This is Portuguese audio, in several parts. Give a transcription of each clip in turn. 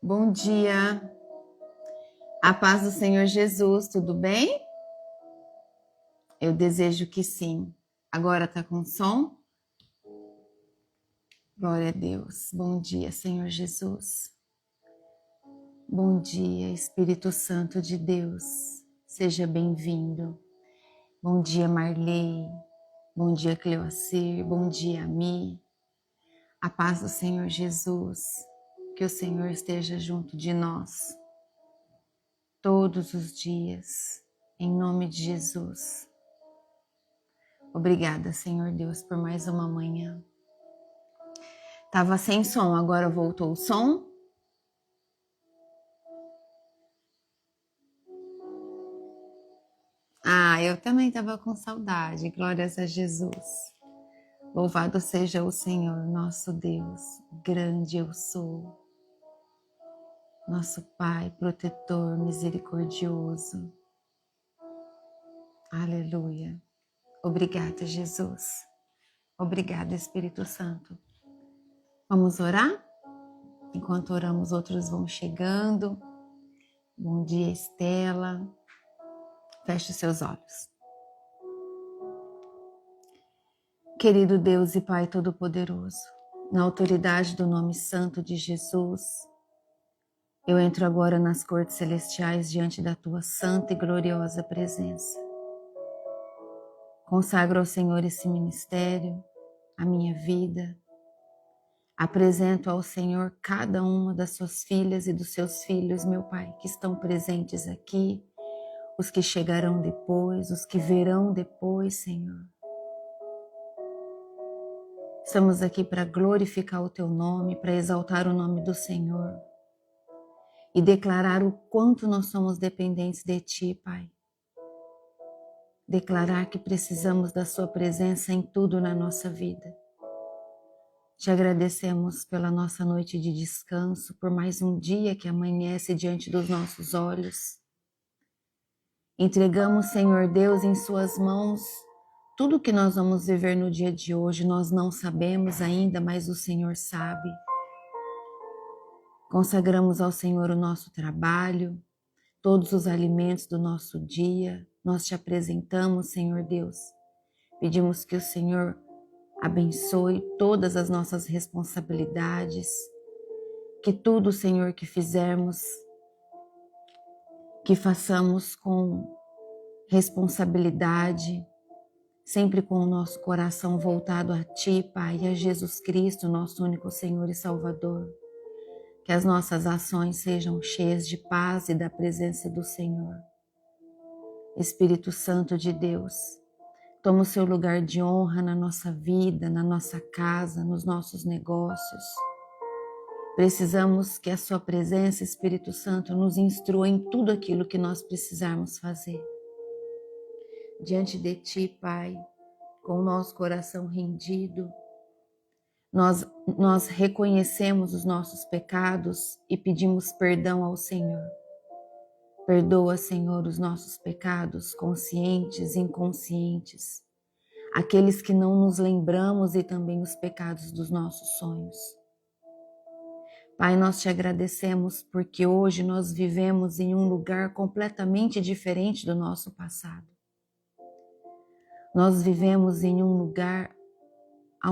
Bom dia, a paz do Senhor Jesus, tudo bem? Eu desejo que sim. Agora tá com som? Glória a Deus. Bom dia, Senhor Jesus. Bom dia, Espírito Santo de Deus. Seja bem-vindo. Bom dia, Marley. Bom dia, Cleocir. Bom dia, Mi. A paz do Senhor Jesus. Que o Senhor esteja junto de nós todos os dias, em nome de Jesus. Obrigada, Senhor Deus, por mais uma manhã. Tava sem som, agora voltou o som. Eu também tava com saudade. Glórias a Jesus. Louvado seja o Senhor, nosso Deus. Grande eu sou. Nosso Pai, protetor, misericordioso. Aleluia. Obrigada, Jesus. Obrigada, Espírito Santo. Vamos orar? Enquanto oramos, outros vão chegando. Bom dia, Estela. Feche os seus olhos. Querido Deus e Pai Todo-Poderoso, na autoridade do nome santo de Jesus, eu entro agora nas cortes celestiais diante da Tua santa e gloriosa presença. Consagro ao Senhor esse ministério, a minha vida. Apresento ao Senhor cada uma das suas filhas e dos seus filhos, meu Pai, que estão presentes aqui, os que chegarão depois, os que verão depois, Senhor. Estamos aqui para glorificar o Teu nome, para exaltar o nome do Senhor e declarar o quanto nós somos dependentes de Ti, Pai. Declarar que precisamos da Sua presença em tudo na nossa vida. Te agradecemos pela nossa noite de descanso, por mais um dia que amanhece diante dos nossos olhos. Entregamos, Senhor Deus, em Suas mãos tudo que nós vamos viver no dia de hoje. Nós não sabemos ainda, mas o Senhor sabe. Consagramos ao Senhor o nosso trabalho, todos os alimentos do nosso dia. Nós te apresentamos, Senhor Deus. Pedimos que o Senhor abençoe todas as nossas responsabilidades, que tudo, Senhor, que fizermos, que façamos com responsabilidade, sempre com o nosso coração voltado a Ti, Pai, e a Jesus Cristo, nosso único Senhor e Salvador. Que as nossas ações sejam cheias de paz e da presença do Senhor. Espírito Santo de Deus, toma o seu lugar de honra na nossa vida, na nossa casa, nos nossos negócios. Precisamos que a sua presença, Espírito Santo, nos instrua em tudo aquilo que nós precisarmos fazer. Diante de Ti, Pai, com o nosso coração rendido, nós reconhecemos os nossos pecados e pedimos perdão ao Senhor. Perdoa, Senhor, os nossos pecados, conscientes e inconscientes, aqueles que não nos lembramos e também os pecados dos nossos sonhos. Pai, nós te agradecemos porque hoje nós vivemos em um lugar completamente diferente do nosso passado. Nós vivemos em um lugar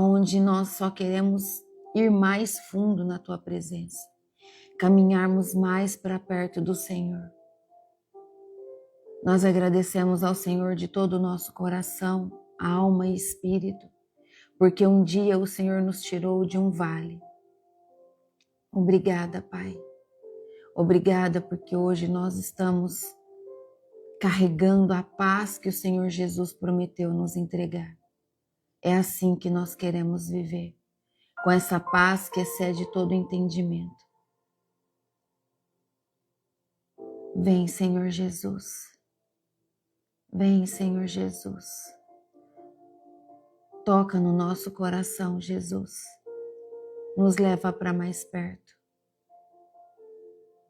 onde nós só queremos ir mais fundo na Tua presença, caminharmos mais para perto do Senhor. Nós agradecemos ao Senhor de todo o nosso coração, alma e espírito, porque um dia o Senhor nos tirou de um vale. Obrigada, Pai. Obrigada porque hoje nós estamos carregando a paz que o Senhor Jesus prometeu nos entregar. É assim que nós queremos viver, com essa paz que excede todo entendimento. Vem, Senhor Jesus. Vem, Senhor Jesus. Toca no nosso coração, Jesus. Nos leva para mais perto.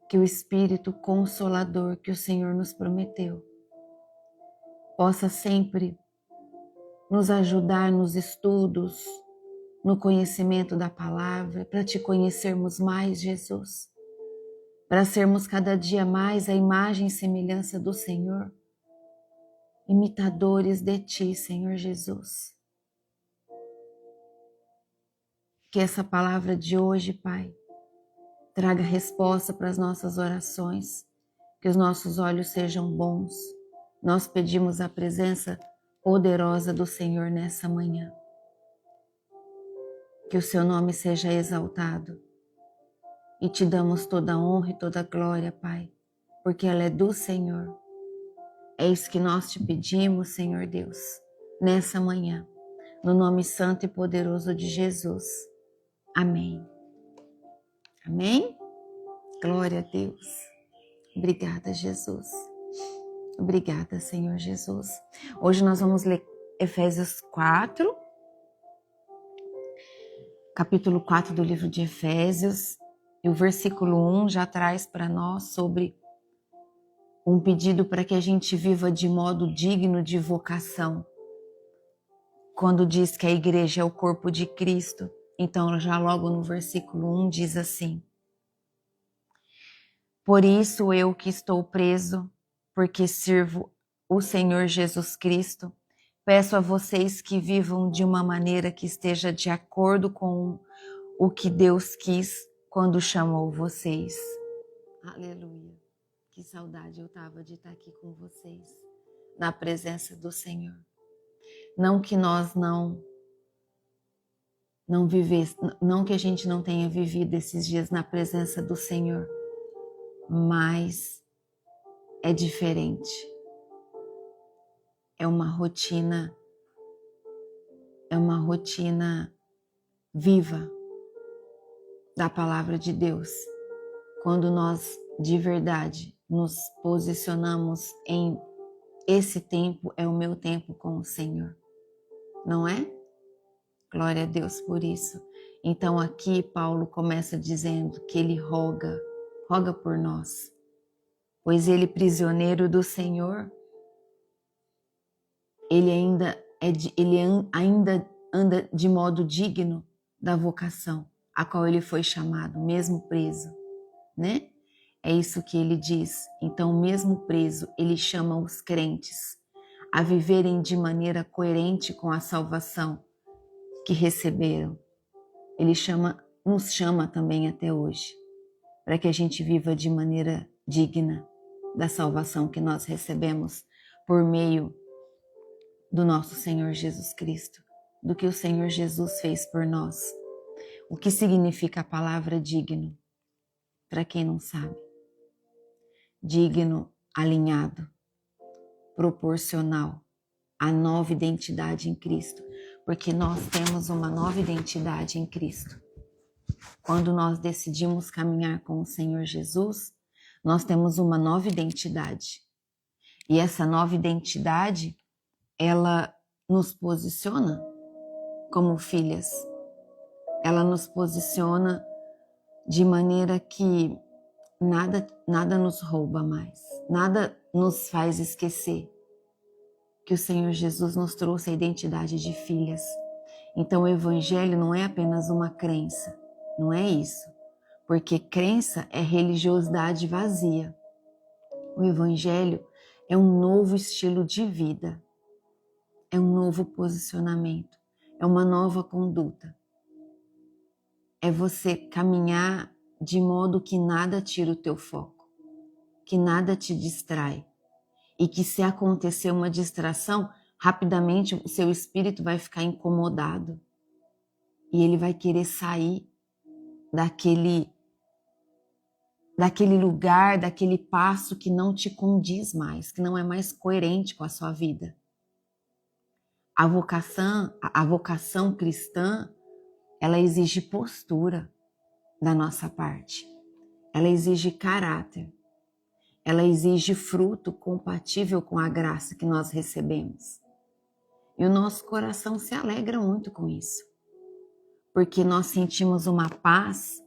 Que o Espírito Consolador que o Senhor nos prometeu possa sempre nos ajudar nos estudos, no conhecimento da palavra, para te conhecermos mais, Jesus. para sermos cada dia mais a imagem e semelhança do Senhor, imitadores de Ti, Senhor Jesus. Que essa palavra de hoje, Pai, traga resposta para as nossas orações, que os nossos olhos sejam bons. Nós pedimos a presença poderosa do Senhor nessa manhã. Que o Seu nome seja exaltado. E Te damos toda a honra e toda a glória, Pai, porque ela é do Senhor. É isso que nós Te pedimos, Senhor Deus, nessa manhã, no nome santo e poderoso de Jesus. Amém. Amém? Glória a Deus. Obrigada, Jesus. Obrigada, Senhor Jesus. Hoje nós vamos ler Efésios 4, capítulo 4 do livro de Efésios, e o versículo 1 já traz para nós sobre um pedido para que a gente viva de modo digno de vocação. Quando diz que a igreja é o corpo de Cristo, então já logo no versículo 1 diz assim: Por isso eu que estou preso, porque sirvo o Senhor Jesus Cristo, peço a vocês que vivam de uma maneira que esteja de acordo com o que Deus quis quando chamou vocês. Aleluia. Que saudade eu estava de estar aqui com vocês, na presença do Senhor. Não que nós não que a gente não tenha vivido esses dias na presença do Senhor, mas é diferente. É uma rotina viva da palavra de Deus. Quando nós de verdade nos posicionamos em esse tempo é o meu tempo com o Senhor, não é? Glória a Deus por isso. Então aqui Paulo começa dizendo que ele roga por nós, pois ele, prisioneiro do Senhor, ele ainda anda de modo digno da vocação a qual ele foi chamado, mesmo preso, né? É isso que ele diz. Então, mesmo preso, ele chama os crentes a viverem de maneira coerente com a salvação que receberam. Ele nos chama também até hoje, para que a gente viva de maneira digna da salvação que nós recebemos por meio do nosso Senhor Jesus Cristo, do que o Senhor Jesus fez por nós. O que significa a palavra digno? Para quem não sabe. Digno, alinhado, proporcional à nova identidade em Cristo, porque nós temos uma nova identidade em Cristo. Quando nós decidimos caminhar com o Senhor Jesus, nós temos uma nova identidade. E essa nova identidade, ela nos posiciona como filhas. Ela nos posiciona de maneira que nada nos rouba mais, nada nos faz esquecer que o Senhor Jesus nos trouxe a identidade de filhas. Então o Evangelho não é apenas uma crença, não é isso, porque crença é religiosidade vazia. O Evangelho é um novo estilo de vida, é um novo posicionamento, é uma nova conduta. É você caminhar de modo que nada tira o teu foco, que nada te distrai. E que se acontecer uma distração, rapidamente o seu espírito vai ficar incomodado. E ele vai querer sair daquele lugar, daquele passo que não te condiz mais, que não é mais coerente com a sua vida. A vocação cristã, ela exige postura da nossa parte. Ela exige caráter. Ela exige fruto compatível com a graça que nós recebemos. E o nosso coração se alegra muito com isso. Porque nós sentimos uma paz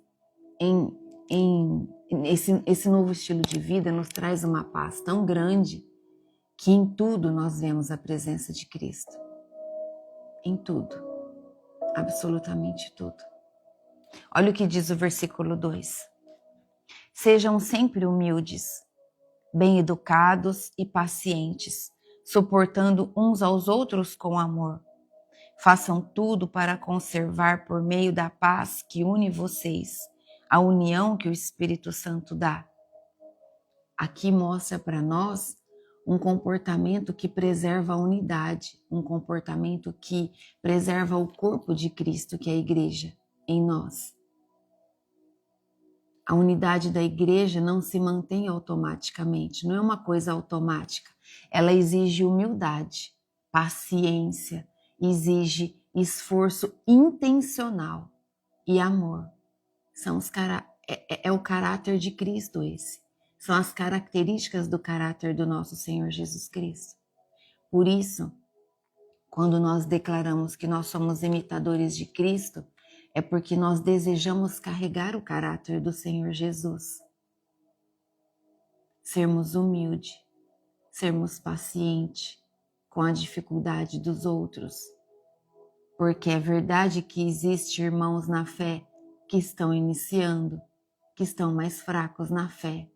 esse novo estilo de vida nos traz uma paz tão grande que em tudo nós vemos a presença de Cristo. Em tudo. Absolutamente tudo. Olha o que diz o versículo 2. Sejam sempre humildes, bem educados e pacientes, suportando uns aos outros com amor. Façam tudo para conservar por meio da paz que une vocês, a união que o Espírito Santo dá. Aqui mostra para nós um comportamento que preserva a unidade, um comportamento que preserva o corpo de Cristo, que é a igreja, em nós. A unidade da igreja não se mantém automaticamente, não é uma coisa automática. Ela exige humildade, paciência, exige esforço intencional e amor. É o caráter de Cristo esse. São as características do caráter do nosso Senhor Jesus Cristo. Por isso, quando nós declaramos que nós somos imitadores de Cristo, é porque nós desejamos carregar o caráter do Senhor Jesus. Sermos humildes, sermos pacientes com a dificuldade dos outros. Porque é verdade que existem irmãos na fé que estão iniciando, que estão mais fracos na fé.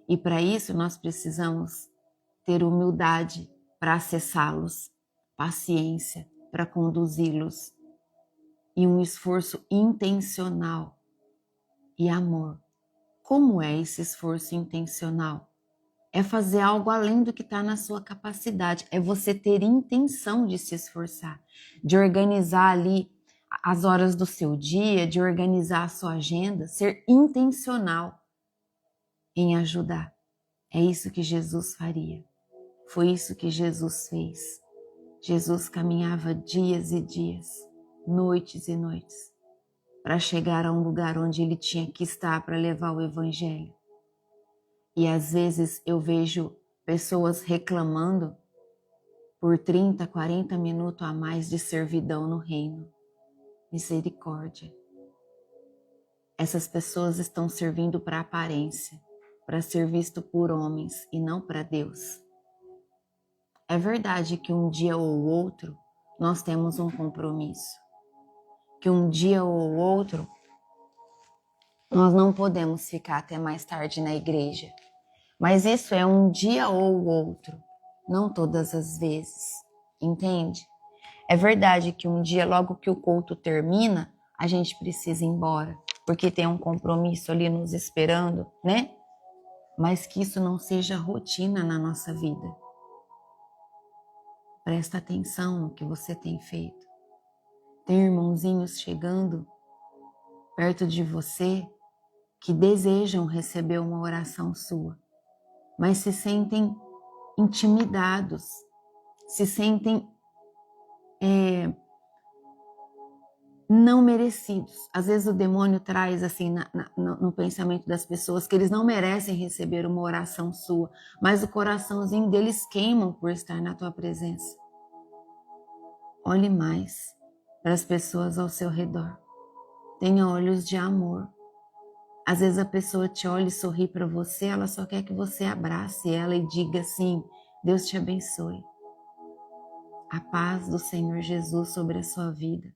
E para isso nós precisamos ter humildade para acessá-los, paciência para conduzi-los e um esforço intencional e amor. Como é esse esforço intencional? É fazer algo além do que está na sua capacidade, é você ter intenção de se esforçar, de organizar ali as horas do seu dia, de organizar a sua agenda, ser intencional em ajudar. É isso que Jesus faria. Foi isso que Jesus fez. Jesus caminhava dias e dias, noites e noites, para chegar a um lugar onde ele tinha que estar para levar o evangelho. E às vezes eu vejo pessoas reclamando por 30, 40 minutos a mais de servidão no reino. Misericórdia. Essas pessoas estão servindo para aparência, para ser visto por homens e não para Deus. É verdade que um dia ou outro nós temos um compromisso. Que um dia ou outro nós não podemos ficar até mais tarde na igreja. Mas isso é um dia ou outro, não todas as vezes, entende? É verdade que um dia, logo que o culto termina, a gente precisa ir embora, porque tem um compromisso ali nos esperando, né? Mas que isso não seja rotina na nossa vida. Presta atenção no que você tem feito. Tem irmãozinhos chegando perto de você que desejam receber uma oração sua, mas se sentem intimidados, se sentem não merecidos. Às vezes o demônio traz assim no pensamento das pessoas que eles não merecem receber uma oração sua, mas o coraçãozinho deles queima por estar na tua presença. Olhe mais para as pessoas ao seu redor. Tenha olhos de amor. Às vezes a pessoa te olha e sorri para você, ela só quer que você abrace ela e diga assim: Deus te abençoe. A paz do Senhor Jesus sobre a sua vida.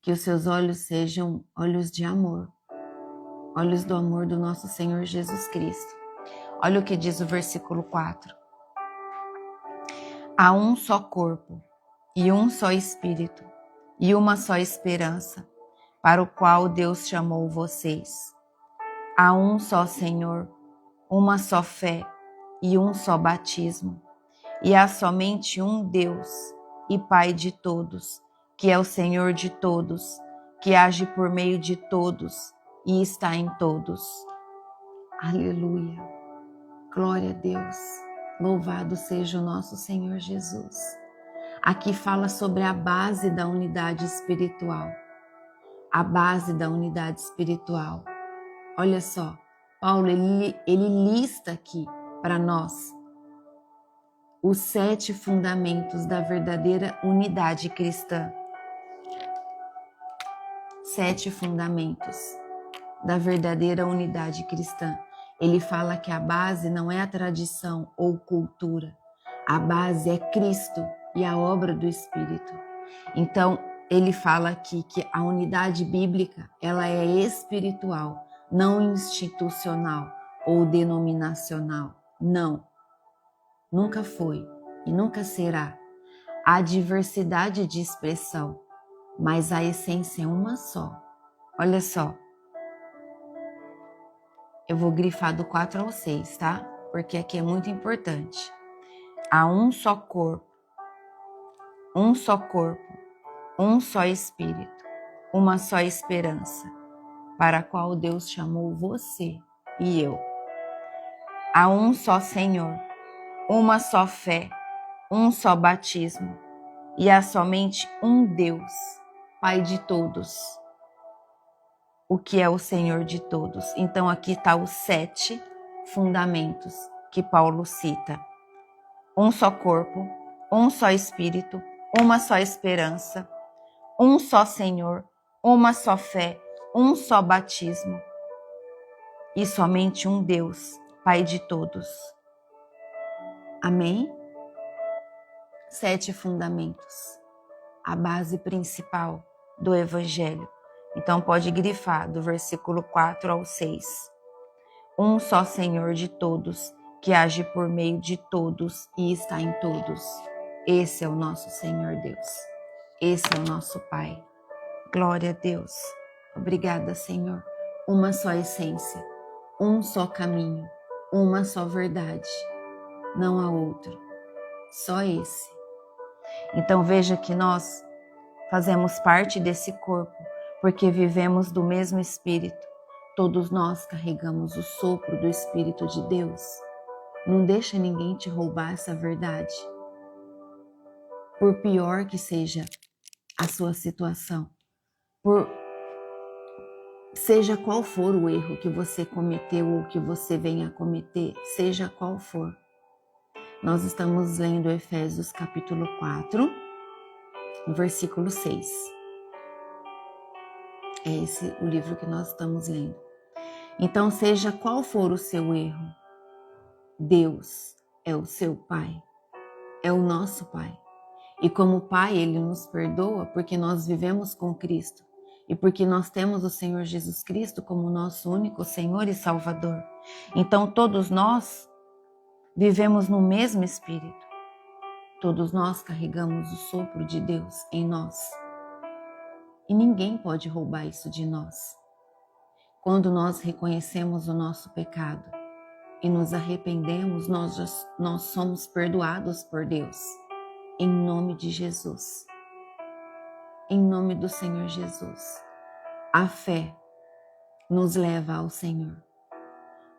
Que os seus olhos sejam olhos de amor, olhos do amor do nosso Senhor Jesus Cristo. Olha o que diz o versículo 4. Há um só corpo e um só Espírito e uma só esperança, para o qual Deus chamou vocês. Há um só Senhor, uma só fé e um só batismo. E há somente um Deus e Pai de todos, que é o Senhor de todos, que age por meio de todos e está em todos. Aleluia! Glória a Deus! Louvado seja o nosso Senhor Jesus. Aqui fala sobre a base da unidade espiritual. A base da unidade espiritual. Olha só, Paulo ele lista aqui para nós os 7 fundamentos da verdadeira unidade cristã. 7 fundamentos da verdadeira unidade cristã. Ele fala que a base não é a tradição ou cultura. A base é Cristo e a obra do Espírito. Então, ele fala aqui que a unidade bíblica, ela é espiritual, não institucional ou denominacional. Não, nunca foi e nunca será. Há diversidade de expressão, mas a essência é uma só. Olha só, eu vou grifar do 4 ao 6, tá? Porque aqui é muito importante. Há um só corpo, um só Espírito, uma só esperança, para a qual Deus chamou você e eu. Há um só Senhor, uma só fé, um só batismo, e há somente um Deus, Pai de todos, o que é o Senhor de todos. Então aqui está os 7 fundamentos que Paulo cita. Um só corpo, um só Espírito, uma só esperança, um só Senhor, uma só fé, um só batismo e somente um Deus, Pai de todos. Amém? 7 fundamentos, a base principal do Evangelho. Então pode grifar do versículo 4 ao 6. Um só Senhor de todos, que age por meio de todos e está em todos. Esse é o nosso Senhor Deus. Esse é o nosso Pai. Glória a Deus. Obrigada, Senhor. Uma só essência, um só caminho, uma só verdade. Não há outro. Só esse. Então veja que nós fazemos parte desse corpo, porque vivemos do mesmo Espírito. Todos nós carregamos o sopro do Espírito de Deus. Não deixa ninguém te roubar essa verdade. Por pior que seja a sua situação, seja qual for o erro que você cometeu ou que você venha a cometer, seja qual for. Nós estamos lendo Efésios capítulo 4, versículo 6. É esse o livro que nós estamos lendo. Então, seja qual for o seu erro, Deus é o seu Pai, é o nosso Pai. E como Pai, Ele nos perdoa porque nós vivemos com Cristo e porque nós temos o Senhor Jesus Cristo como nosso único Senhor e Salvador. Então, todos nós vivemos no mesmo Espírito. Todos nós carregamos o sopro de Deus em nós. E ninguém pode roubar isso de nós. Quando nós reconhecemos o nosso pecado e nos arrependemos, nós somos perdoados por Deus. Em nome de Jesus. Em nome do Senhor Jesus. A fé nos leva ao Senhor.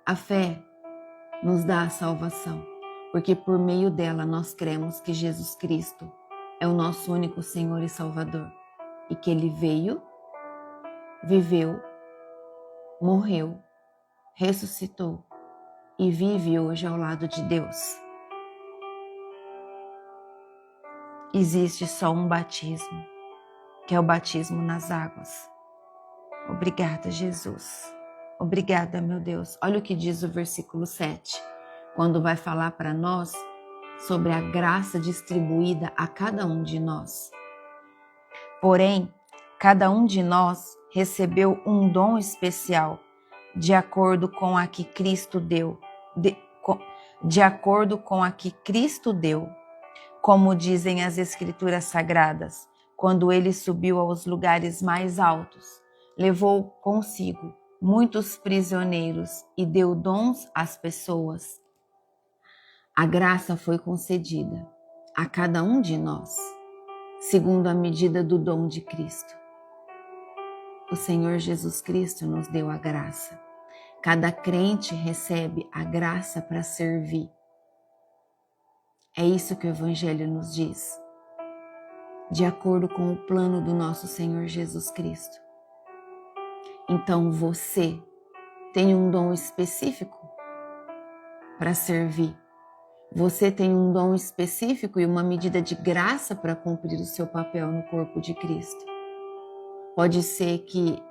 A fé nos dá a salvação, porque por meio dela nós cremos que Jesus Cristo é o nosso único Senhor e Salvador e que Ele veio, viveu, morreu, ressuscitou e vive hoje ao lado de Deus. Existe só um batismo, que é o batismo nas águas. Obrigada, Jesus. Obrigada, meu Deus. Olha o que diz o versículo 7, quando vai falar para nós sobre a graça distribuída a cada um de nós. Porém, cada um de nós recebeu um dom especial, de acordo com a que Cristo deu, de acordo com a que Cristo deu, como dizem as Escrituras Sagradas, quando Ele subiu aos lugares mais altos, levou consigo muitos prisioneiros e deu dons às pessoas. A graça foi concedida a cada um de nós, segundo a medida do dom de Cristo. O Senhor Jesus Cristo nos deu a graça. Cada crente recebe a graça para servir. É isso que o Evangelho nos diz, de acordo com o plano do nosso Senhor Jesus Cristo. Então você tem um dom específico para servir. Você tem um dom específico e uma medida de graça para cumprir o seu papel no corpo de Cristo. Pode ser que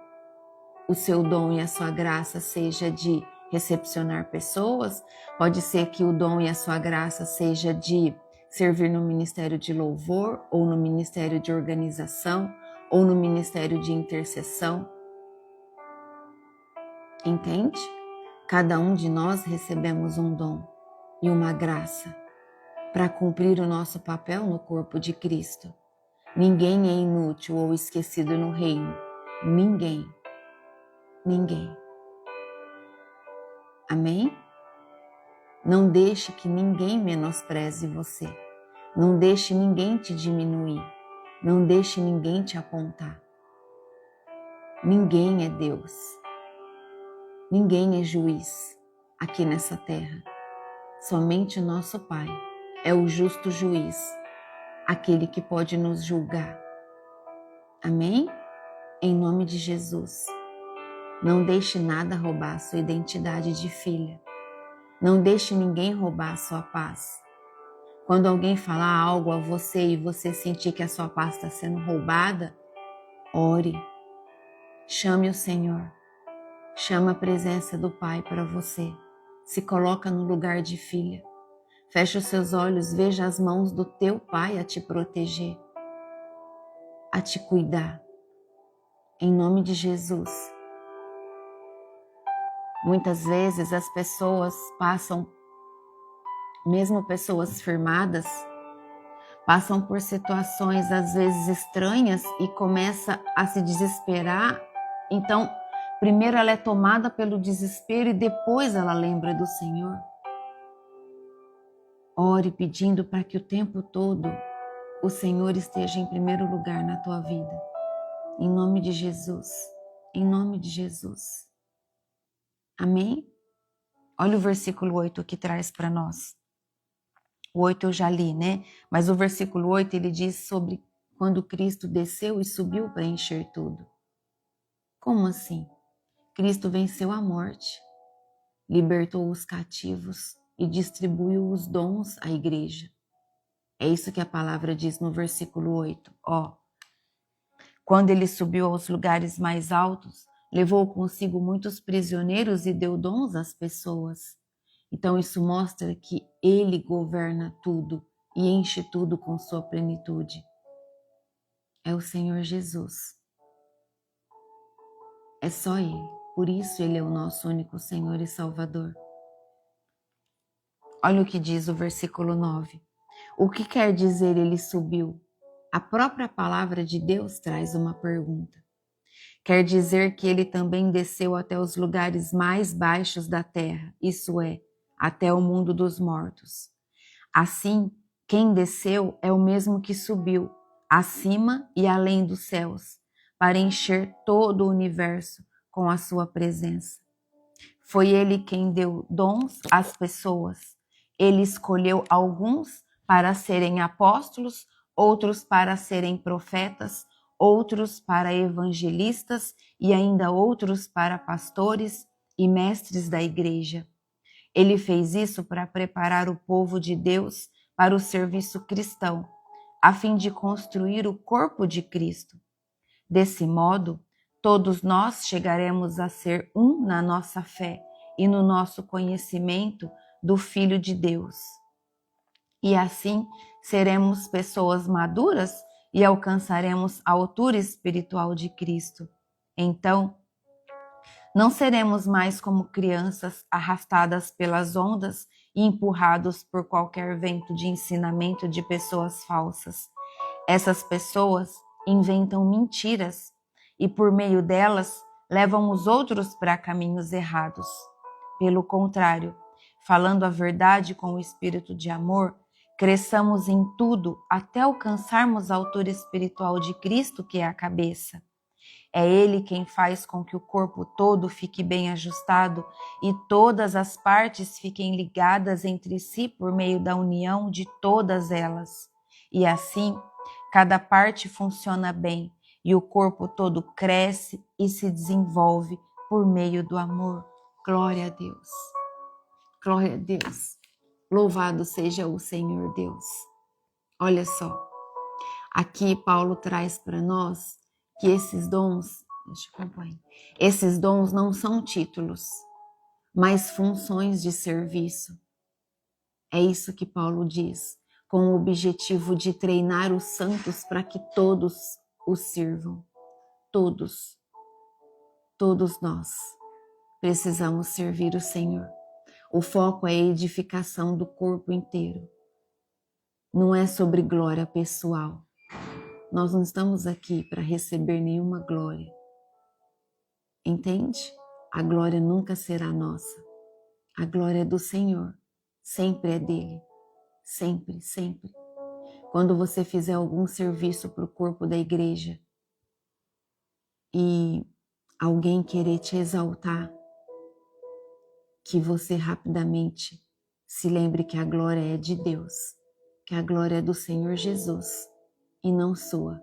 o seu dom e a sua graça seja de recepcionar pessoas, pode ser que o dom e a sua graça seja de servir no ministério de louvor, ou no ministério de organização, ou no ministério de intercessão. Entende? Cada um de nós recebemos um dom e uma graça para cumprir o nosso papel no corpo de Cristo. Ninguém é inútil ou esquecido no reino. Ninguém. Ninguém. Amém? Não deixe que ninguém menospreze você. Não deixe ninguém te diminuir. Não deixe ninguém te apontar. Ninguém é Deus. Ninguém é juiz aqui nessa terra. Somente o nosso Pai é o justo juiz, aquele que pode nos julgar. Amém? Em nome de Jesus. Não deixe nada roubar a sua identidade de filha. Não deixe ninguém roubar a sua paz. Quando alguém falar algo a você e você sentir que a sua paz está sendo roubada, ore. Chame o Senhor. Chama a presença do Pai para você. Se coloca no lugar de filha. Fecha os seus olhos, veja as mãos do teu Pai a te proteger, a te cuidar. Em nome de Jesus. Muitas vezes as pessoas passam, mesmo pessoas firmadas, passam por situações às vezes estranhas e começa a se desesperar. Então, primeiro ela é tomada pelo desespero e depois ela lembra do Senhor. Ore pedindo para que o tempo todo o Senhor esteja em primeiro lugar na tua vida. Em nome de Jesus. Em nome de Jesus. Amém? Olha o versículo 8 que traz para nós. O 8 eu já li, né? Mas o versículo 8 ele diz sobre quando Cristo desceu e subiu para encher tudo. Como assim? Cristo venceu a morte, libertou os cativos e distribuiu os dons à igreja. É isso que a palavra diz no versículo 8. Quando ele subiu aos lugares mais altos, levou consigo muitos prisioneiros e deu dons às pessoas. Então isso mostra que ele governa tudo e enche tudo com sua plenitude. É o Senhor Jesus. É só Ele. Por isso Ele é o nosso único Senhor e Salvador. Olha o que diz o versículo 9. O que quer dizer ele subiu? A própria palavra de Deus traz uma pergunta. Quer dizer que ele também desceu até os lugares mais baixos da terra, isso é, até o mundo dos mortos. Assim, quem desceu é o mesmo que subiu, acima e além dos céus, para encher todo o universo com a sua presença. Foi ele quem deu dons às pessoas. Ele escolheu alguns para serem apóstolos, outros para serem profetas, outros para evangelistas e ainda outros para pastores e mestres da igreja. Ele fez isso para preparar o povo de Deus para o serviço cristão, a fim de construir o corpo de Cristo. Desse modo, todos nós chegaremos a ser um na nossa fé e no nosso conhecimento do Filho de Deus. E assim seremos pessoas maduras e alcançaremos a altura espiritual de Cristo. Então, não seremos mais como crianças arrastadas pelas ondas e empurrados por qualquer vento de ensinamento de pessoas falsas. Essas pessoas inventam mentiras e, por meio delas, levam os outros para caminhos errados. Pelo contrário, falando a verdade com o espírito de amor, cresçamos em tudo até alcançarmos a altura espiritual de Cristo, que é a cabeça. É Ele quem faz com que o corpo todo fique bem ajustado e todas as partes fiquem ligadas entre si por meio da união de todas elas. E assim, cada parte funciona bem e o corpo todo cresce e se desenvolve por meio do amor. Glória a Deus. Glória a Deus. Louvado seja o Senhor Deus. Olha só, aqui Paulo traz para nós que esses dons, esses dons não são títulos, mas funções de serviço. É isso que Paulo diz, com o objetivo de treinar os santos para que todos os sirvam. Todos nós. precisamos servir o Senhor. O foco é a edificação do corpo inteiro. Não é sobre glória pessoal. Nós não estamos aqui para receber nenhuma glória. Entende? A glória nunca será nossa. A glória é do Senhor. Sempre é dele. Sempre, sempre. Quando você fizer algum serviço para o corpo da igreja e alguém querer te exaltar, que você rapidamente se lembre que a glória é de Deus, que a glória é do Senhor Jesus e não sua.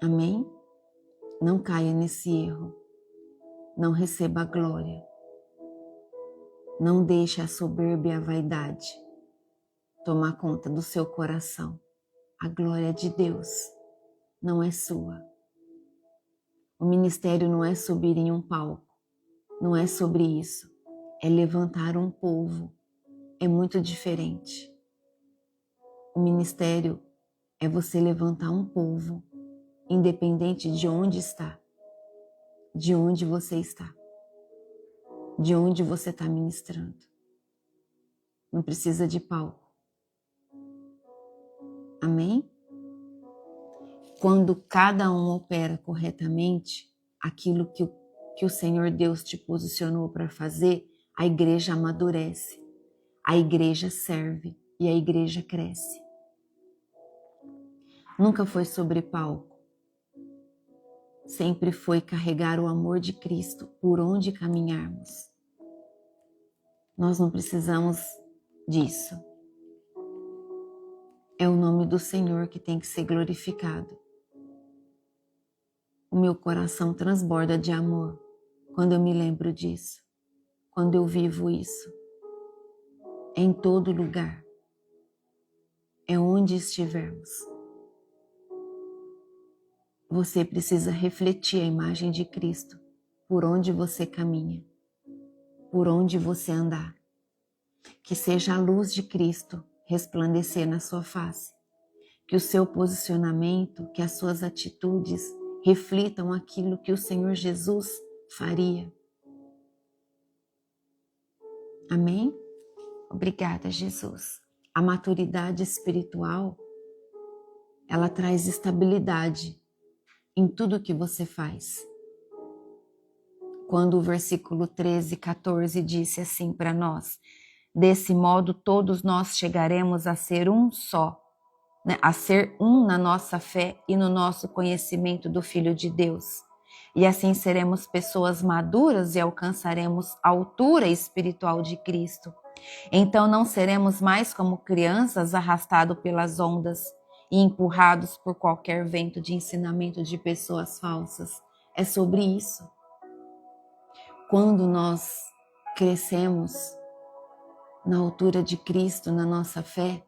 Amém? Não caia nesse erro. Não receba a glória. Não deixe a soberba e a vaidade tomar conta do seu coração. A glória é de Deus, não é sua. O ministério não é subir em um palco, não é sobre isso. É levantar um povo, é muito diferente. O ministério é você levantar um povo, independente de onde está, de onde você está, de onde você está ministrando. Não precisa de palco. Amém? Quando cada um opera corretamente aquilo que o Senhor Deus te posicionou para fazer, a igreja amadurece, a igreja serve e a igreja cresce. Nunca foi sobre palco. Sempre foi carregar o amor de Cristo por onde caminharmos. Nós não precisamos disso. É o nome do Senhor que tem que ser glorificado. O meu coração transborda de amor quando eu me lembro disso, quando eu vivo isso. É em todo lugar. É onde estivermos. Você precisa refletir a imagem de Cristo por onde você caminha, por onde você andar. Que seja a luz de Cristo resplandecer na sua face. Que o seu posicionamento, que as suas atitudes reflitam aquilo que o Senhor Jesus faria. Amém? Obrigada, Jesus. A maturidade espiritual, ela traz estabilidade em tudo que você faz. Quando o versículo 13 e 14 disse assim para nós: desse modo todos nós chegaremos a ser um só, né? A ser um na nossa fé e no nosso conhecimento do Filho de Deus. E assim seremos pessoas maduras e alcançaremos a altura espiritual de Cristo. Então não seremos mais como crianças arrastados pelas ondas e empurrados por qualquer vento de ensinamento de pessoas falsas. É sobre isso. Quando nós crescemos na altura de Cristo, na nossa fé,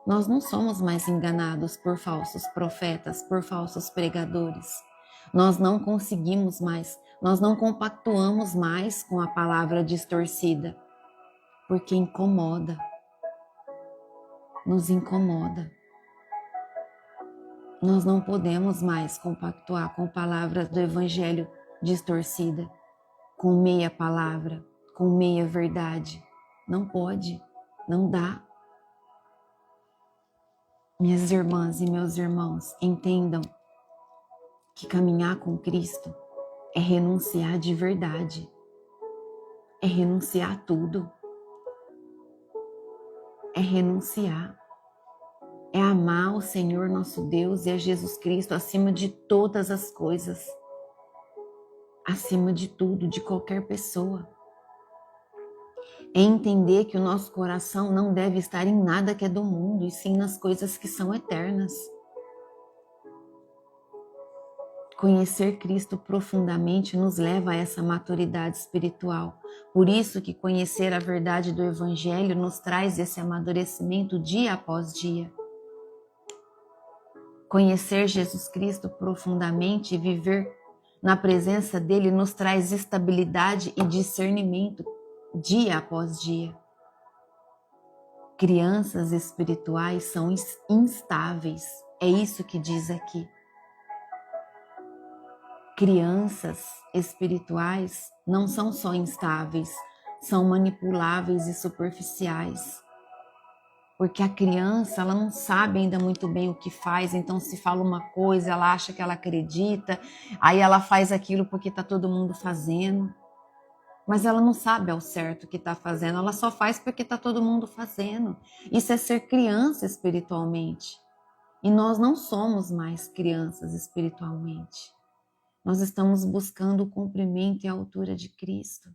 nós não somos mais enganados por falsos profetas, por falsos pregadores. Nós não conseguimos mais, nós não compactuamos mais com a palavra distorcida, porque incomoda, nos incomoda. Nós não podemos mais compactuar com palavras do evangelho distorcida, com meia palavra, com meia verdade. Não pode, não dá. Minhas irmãs e meus irmãos, entendam que caminhar com Cristo é renunciar de verdade, é renunciar a tudo, é renunciar, é amar o Senhor nosso Deus e a Jesus Cristo acima de todas as coisas, acima de tudo, de qualquer pessoa. É entender que o nosso coração não deve estar em nada que é do mundo, e sim nas coisas que são eternas. Conhecer Cristo profundamente nos leva a essa maturidade espiritual. Por isso que conhecer a verdade do Evangelho nos traz esse amadurecimento dia após dia. Conhecer Jesus Cristo profundamente e viver na presença dele nos traz estabilidade e discernimento dia após dia. Crianças espirituais são instáveis, é isso que diz aqui. crianças espirituais não são só instáveis, são manipuláveis e superficiais. Porque a criança, ela não sabe ainda muito bem o que faz, então se fala uma coisa, ela acha que ela acredita, aí ela faz aquilo porque está todo mundo fazendo. Mas ela não sabe ao certo o que está fazendo, ela só faz porque está todo mundo fazendo. Isso é ser criança espiritualmente. E nós não somos mais crianças espiritualmente. Nós estamos buscando o comprimento e a altura de Cristo.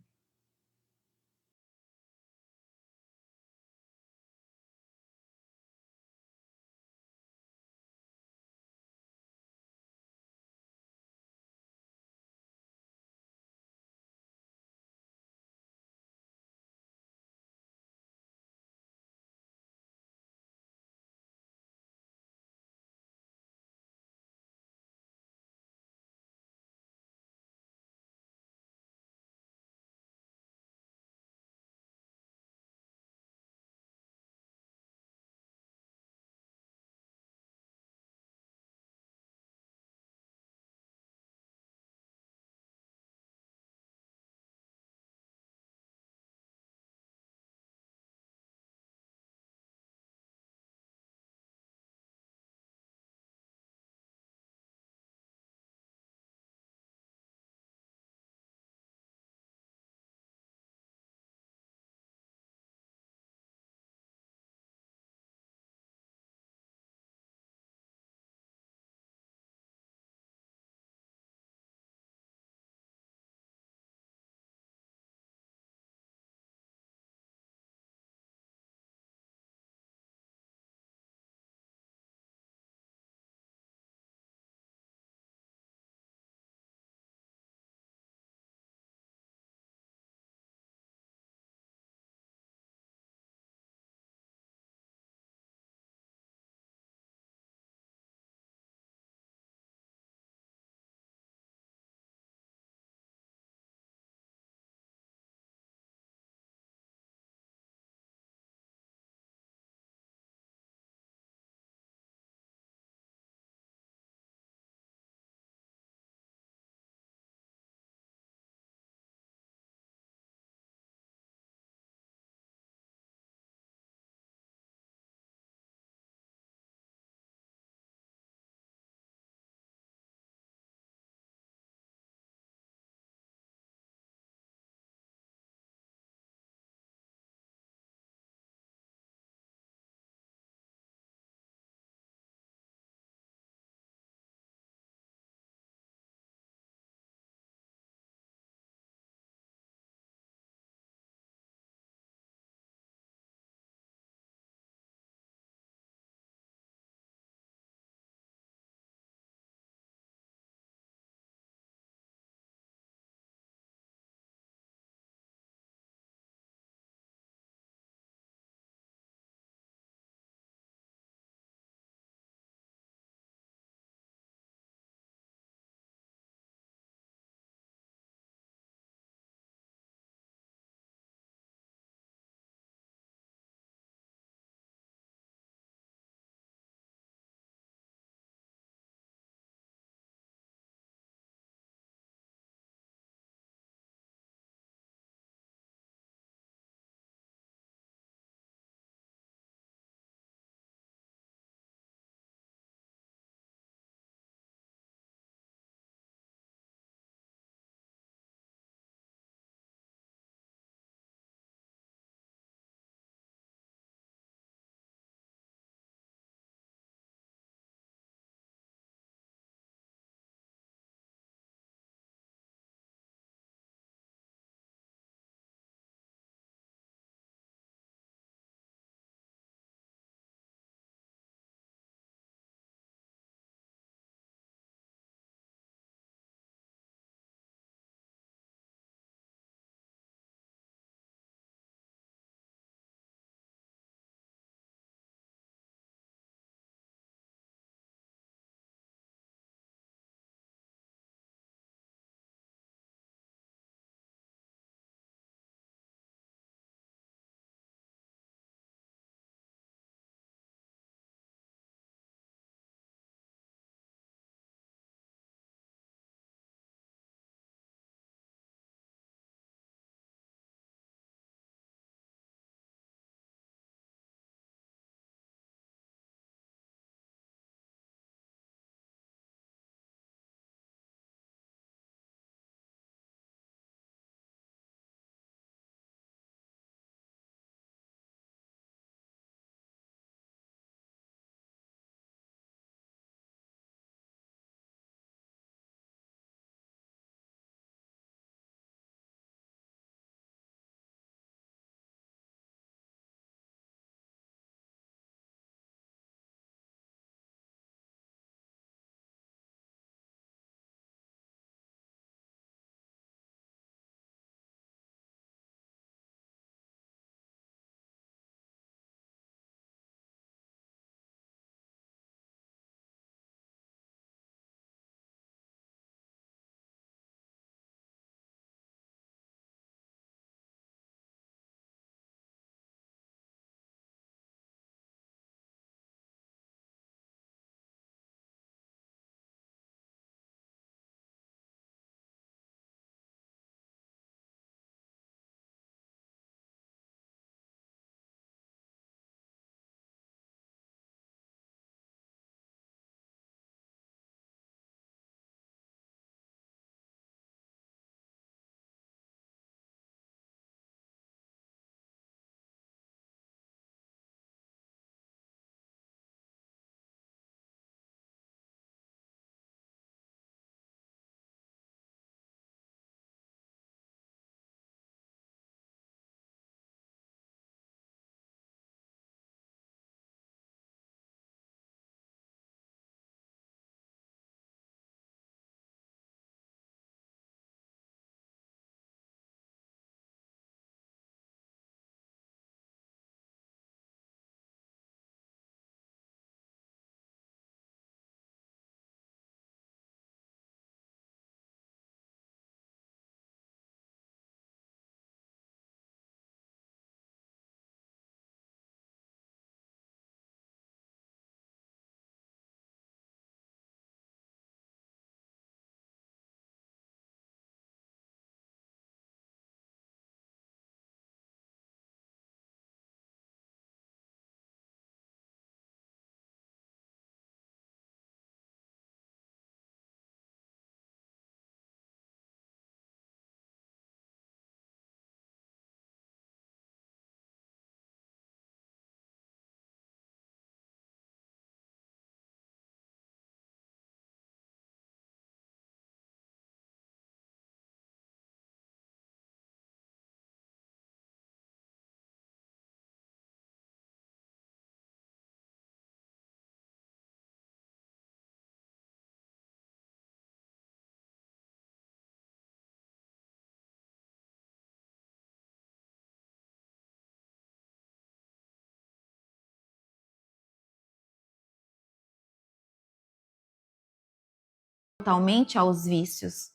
totalmente aos vícios.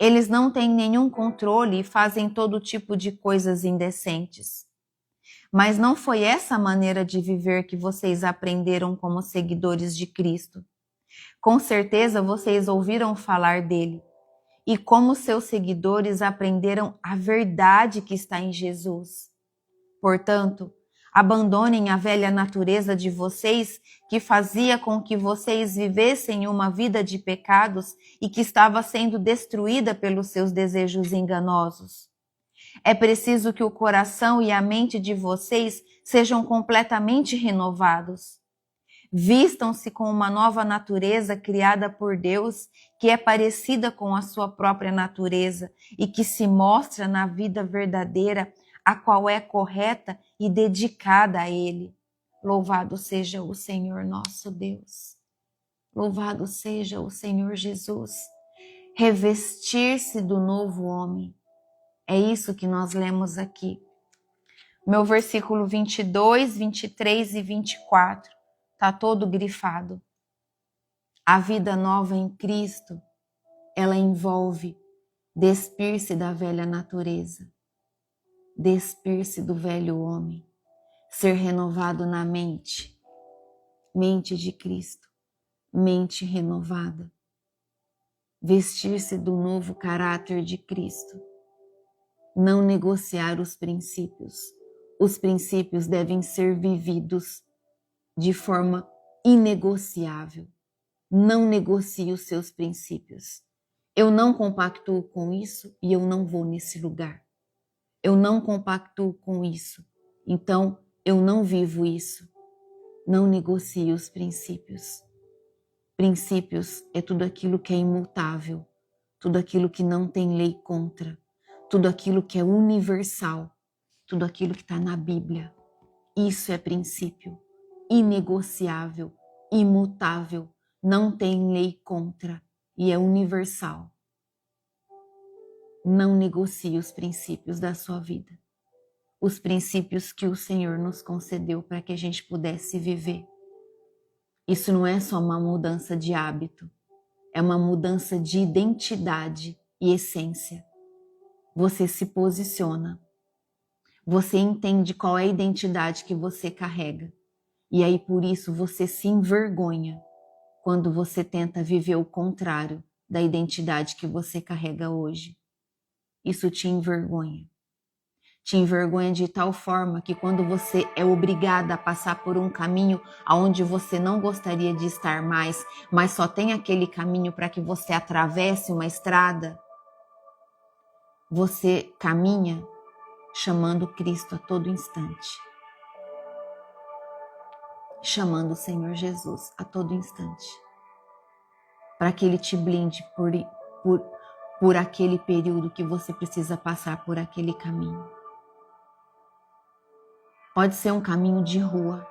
Eles não têm nenhum controle e fazem todo tipo de coisas indecentes. Mas não foi essa maneira de viver que vocês aprenderam como seguidores de Cristo. Com certeza vocês ouviram falar dele. E como seus seguidores aprenderam a verdade que está em Jesus. Portanto, abandonem a velha natureza de vocês que fazia com que vocês vivessem uma vida de pecados e que estava sendo destruída pelos seus desejos enganosos. É preciso que o coração e a mente de vocês sejam completamente renovados. Vistam-se com uma nova natureza criada por Deus, que é parecida com a sua própria natureza e que se mostra na vida verdadeira, a qual é correta e dedicada a Ele. Louvado seja o Senhor nosso Deus. Louvado seja o Senhor Jesus. Revestir-se do novo homem. É isso que nós lemos aqui. Meu versículo 22, 23 e 24 está todo grifado. A vida nova em Cristo, ela envolve despir-se da velha natureza, despir-se do velho homem, ser renovado na mente, mente de Cristo, mente renovada, vestir-se do novo caráter de Cristo. Não negociar os princípios. Os princípios devem ser vividos de forma inegociável. Não negocie os seus princípios. Eu não compactuo com isso e eu não vou nesse lugar. Eu não compactuo com isso, então eu não vivo isso. Não negocie os princípios. Princípios é tudo aquilo que é imutável, tudo aquilo que não tem lei contra. Tudo aquilo que é universal, tudo aquilo que está na Bíblia. Isso é princípio, inegociável, imutável, não tem lei contra e é universal. Não negocie os princípios da sua vida. Os princípios que o Senhor nos concedeu para que a gente pudesse viver. Isso não é só uma mudança de hábito, é uma mudança de identidade e essência. Você se posiciona, você entende qual é a identidade que você carrega e aí por isso você se envergonha quando você tenta viver o contrário da identidade que você carrega hoje. Isso te envergonha de tal forma que quando você é obrigada a passar por um caminho aonde você não gostaria de estar mais, mas só tem aquele caminho para que você atravesse uma estrada, você caminha chamando Cristo a todo instante. Chamando o Senhor Jesus a todo instante. Para que Ele te blinde por aquele período que você precisa passar por aquele caminho. Pode ser um caminho de rua,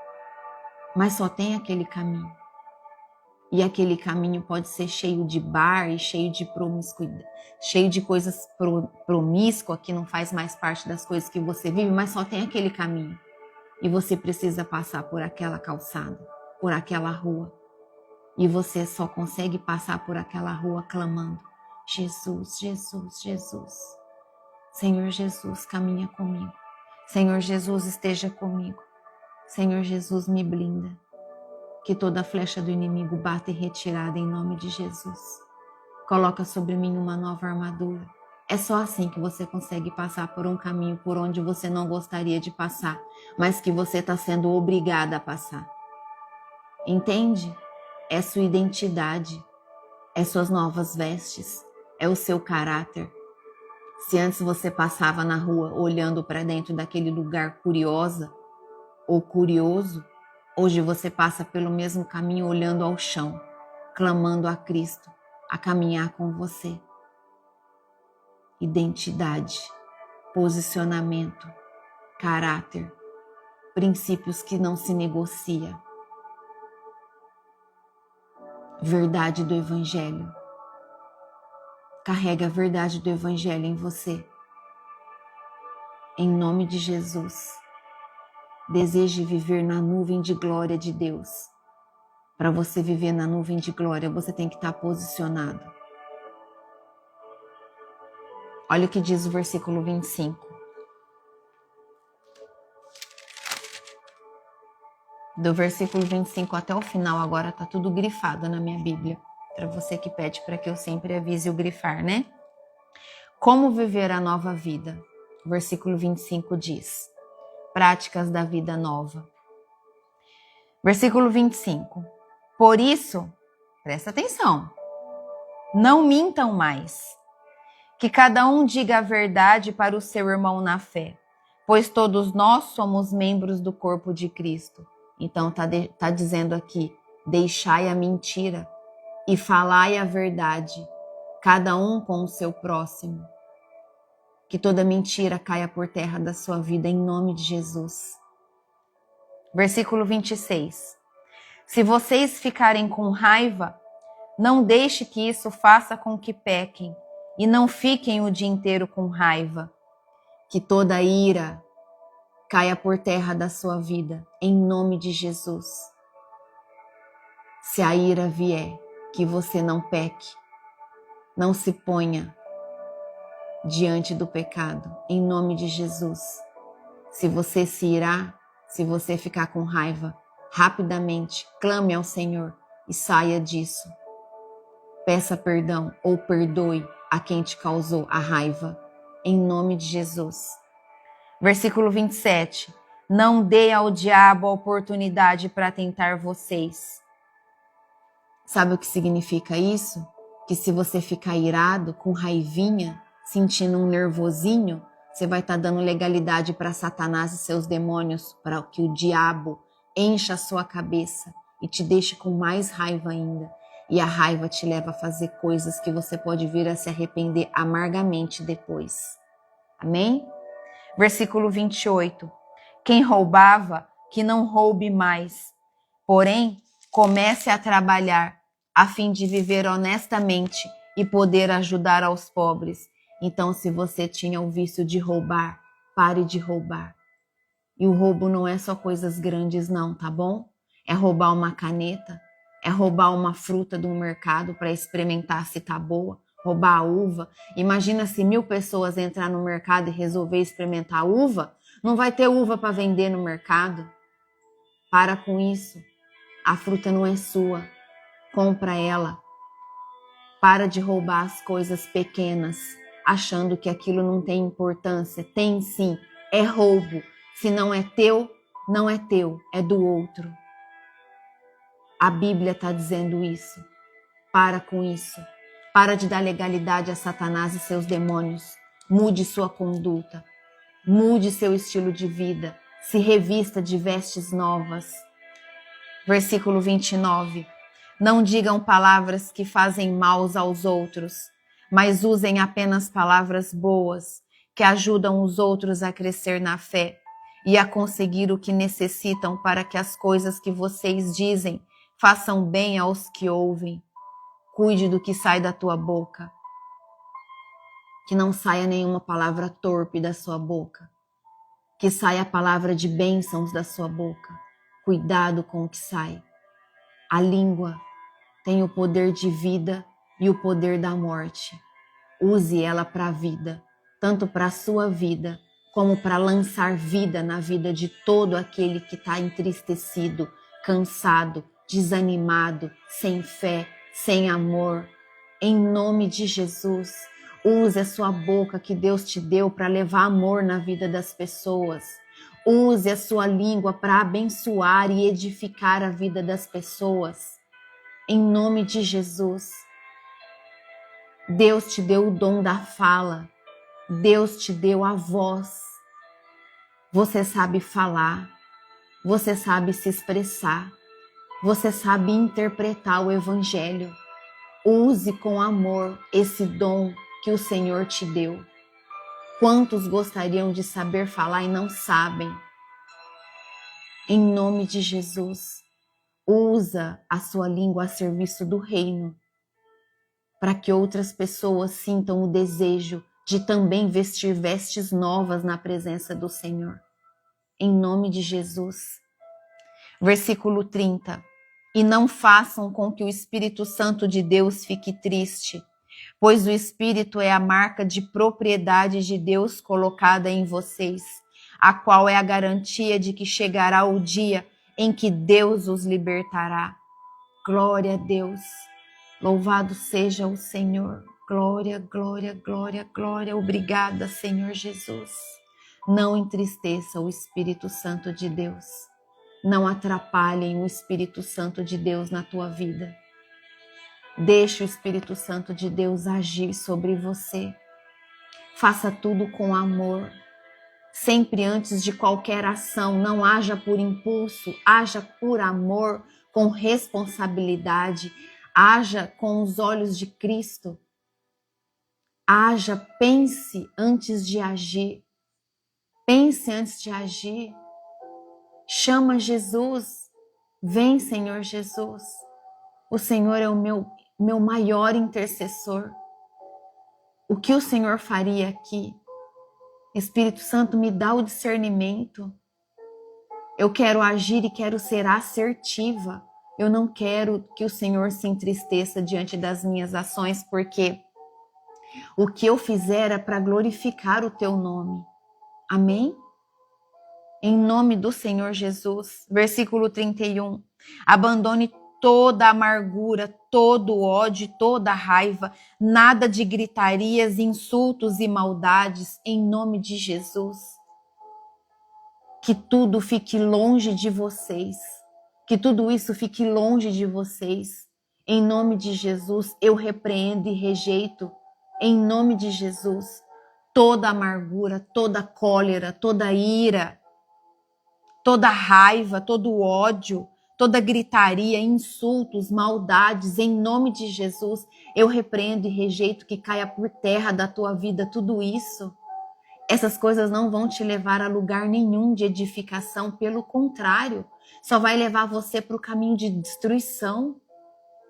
mas só tem aquele caminho. E aquele caminho pode ser cheio de bar e cheio de promiscuidade, cheio de coisas promíscuas que não faz mais parte das coisas que você vive, mas só tem aquele caminho. E você precisa passar por aquela calçada, por aquela rua. E você só consegue passar por aquela rua clamando: Jesus, Jesus, Jesus. Senhor Jesus, caminha comigo. Senhor Jesus, esteja comigo. Senhor Jesus, me blinda. Que toda flecha do inimigo bata em retirada em nome de Jesus. Coloca sobre mim uma nova armadura. É só assim que você consegue passar por um caminho por onde você não gostaria de passar, mas que você está sendo obrigada a passar. Entende? É sua identidade, é suas novas vestes, é o seu caráter. Se antes você passava na rua olhando para dentro daquele lugar curiosa ou curioso, hoje você passa pelo mesmo caminho olhando ao chão, clamando a Cristo a caminhar com você. Identidade, posicionamento, caráter, princípios que não se negocia. Verdade do Evangelho. Carrega a verdade do Evangelho em você. Em nome de Jesus. Deseje viver na nuvem de glória de Deus. Para você viver na nuvem de glória, você tem que estar posicionado. Olha o que diz o versículo 25. Do versículo 25 até o final, agora está tudo grifado na minha Bíblia. Para você que pede para que eu sempre avise o grifar, né? Como viver a nova vida? Versículo 25 diz: práticas da vida nova. Versículo 25. Por isso, presta atenção, não mintam mais, que cada um diga a verdade para o seu irmão na fé, pois todos nós somos membros do corpo de Cristo. Então tá dizendo aqui, deixai a mentira e falai a verdade, cada um com o seu próximo. Que toda mentira caia por terra da sua vida, em nome de Jesus. Versículo 26. Se vocês ficarem com raiva, não deixe que isso faça com que pequem, e não fiquem o dia inteiro com raiva. Que toda ira caia por terra da sua vida, em nome de Jesus. Se a ira vier, que você não peque, não se ponha diante do pecado, em nome de Jesus. Se você se irar, se você ficar com raiva, rapidamente clame ao Senhor e saia disso. Peça perdão ou perdoe a quem te causou a raiva, em nome de Jesus. Versículo 27. Não dê ao diabo a oportunidade para tentar vocês. Sabe o que significa isso? Que se você ficar irado, com raivinha, sentindo um nervosinho, você vai estar dando legalidade para Satanás e seus demônios, para que o diabo encha a sua cabeça e te deixe com mais raiva ainda. E a raiva te leva a fazer coisas que você pode vir a se arrepender amargamente depois. Amém? Versículo 28. Quem roubava, que não roube mais. Porém, comece a trabalhar, a fim de viver honestamente e poder ajudar aos pobres. Então, se você tinha o vício de roubar, pare de roubar. E o roubo não é só coisas grandes não, tá bom? É roubar uma caneta, é roubar uma fruta do mercado para experimentar se tá boa, roubar a uva. Imagina se 1000 pessoas entrar no mercado e resolver experimentar a uva, não vai ter uva para vender no mercado. Para com isso. A fruta não é sua. Compra ela. Para de roubar as coisas pequenas, achando que aquilo não tem importância. Tem sim, é roubo. Se não é teu, não é teu, é do outro. A Bíblia está dizendo isso. Para com isso. Para de dar legalidade a Satanás e seus demônios. Mude sua conduta. Mude seu estilo de vida. Se revista de vestes novas. Versículo 29. Não digam palavras que fazem mal aos outros, mas usem apenas palavras boas, que ajudam os outros a crescer na fé e a conseguir o que necessitam para que as coisas que vocês dizem façam bem aos que ouvem. Cuide do que sai da tua boca. Que não saia nenhuma palavra torpe da sua boca. Que saia a palavra de bênçãos da sua boca. Cuidado com o que sai. A língua tem o poder de vida e o poder da morte. Use ela para a vida, tanto para a sua vida, como para lançar vida na vida de todo aquele que está entristecido, cansado, desanimado, sem fé, sem amor. Em nome de Jesus, use a sua boca que Deus te deu para levar amor na vida das pessoas. Use a sua língua para abençoar e edificar a vida das pessoas. Em nome de Jesus. Deus te deu o dom da fala. Deus te deu a voz. Você sabe falar. Você sabe se expressar. Você sabe interpretar o Evangelho. Use com amor esse dom que o Senhor te deu. Quantos gostariam de saber falar e não sabem? Em nome de Jesus, usa a sua língua a serviço do reino, para que outras pessoas sintam o desejo de também vestir vestes novas na presença do Senhor. Em nome de Jesus. Versículo 30. e não façam com que o Espírito Santo de Deus fique triste, pois o Espírito é a marca de propriedade de Deus colocada em vocês, a qual é a garantia de que chegará o dia em que Deus os libertará. Glória a Deus. Louvado seja o Senhor. Glória, glória, glória, glória. Obrigada, Senhor Jesus. Não entristeça o Espírito Santo de Deus. Não atrapalhem o Espírito Santo de Deus na tua vida. Deixe o Espírito Santo de Deus agir sobre você. Faça tudo com amor. Sempre antes de qualquer ação, não haja por impulso, haja por amor, com responsabilidade, haja com os olhos de Cristo. Haja, pense antes de agir. Pense antes de agir. Chama Jesus. Vem, Senhor Jesus. O Senhor é o meu maior intercessor. O que o Senhor faria aqui? Espírito Santo, me dá o discernimento. Eu quero agir e quero ser assertiva. Eu não quero que o Senhor se entristeça diante das minhas ações, porque o que eu fizer é para glorificar o teu nome. Amém? Em nome do Senhor Jesus. Versículo 31. Abandone toda amargura, todo ódio, toda raiva, nada de gritarias, insultos e maldades, em nome de Jesus. Que tudo fique longe de vocês, que tudo isso fique longe de vocês. Em nome de Jesus, eu repreendo e rejeito, em nome de Jesus, toda amargura, toda cólera, toda ira, toda raiva, todo ódio, toda gritaria, insultos, maldades, em nome de Jesus, eu repreendo e rejeito que caia por terra da tua vida tudo isso. Essas coisas não vão te levar a lugar nenhum de edificação, pelo contrário, só vai levar você para o caminho de destruição,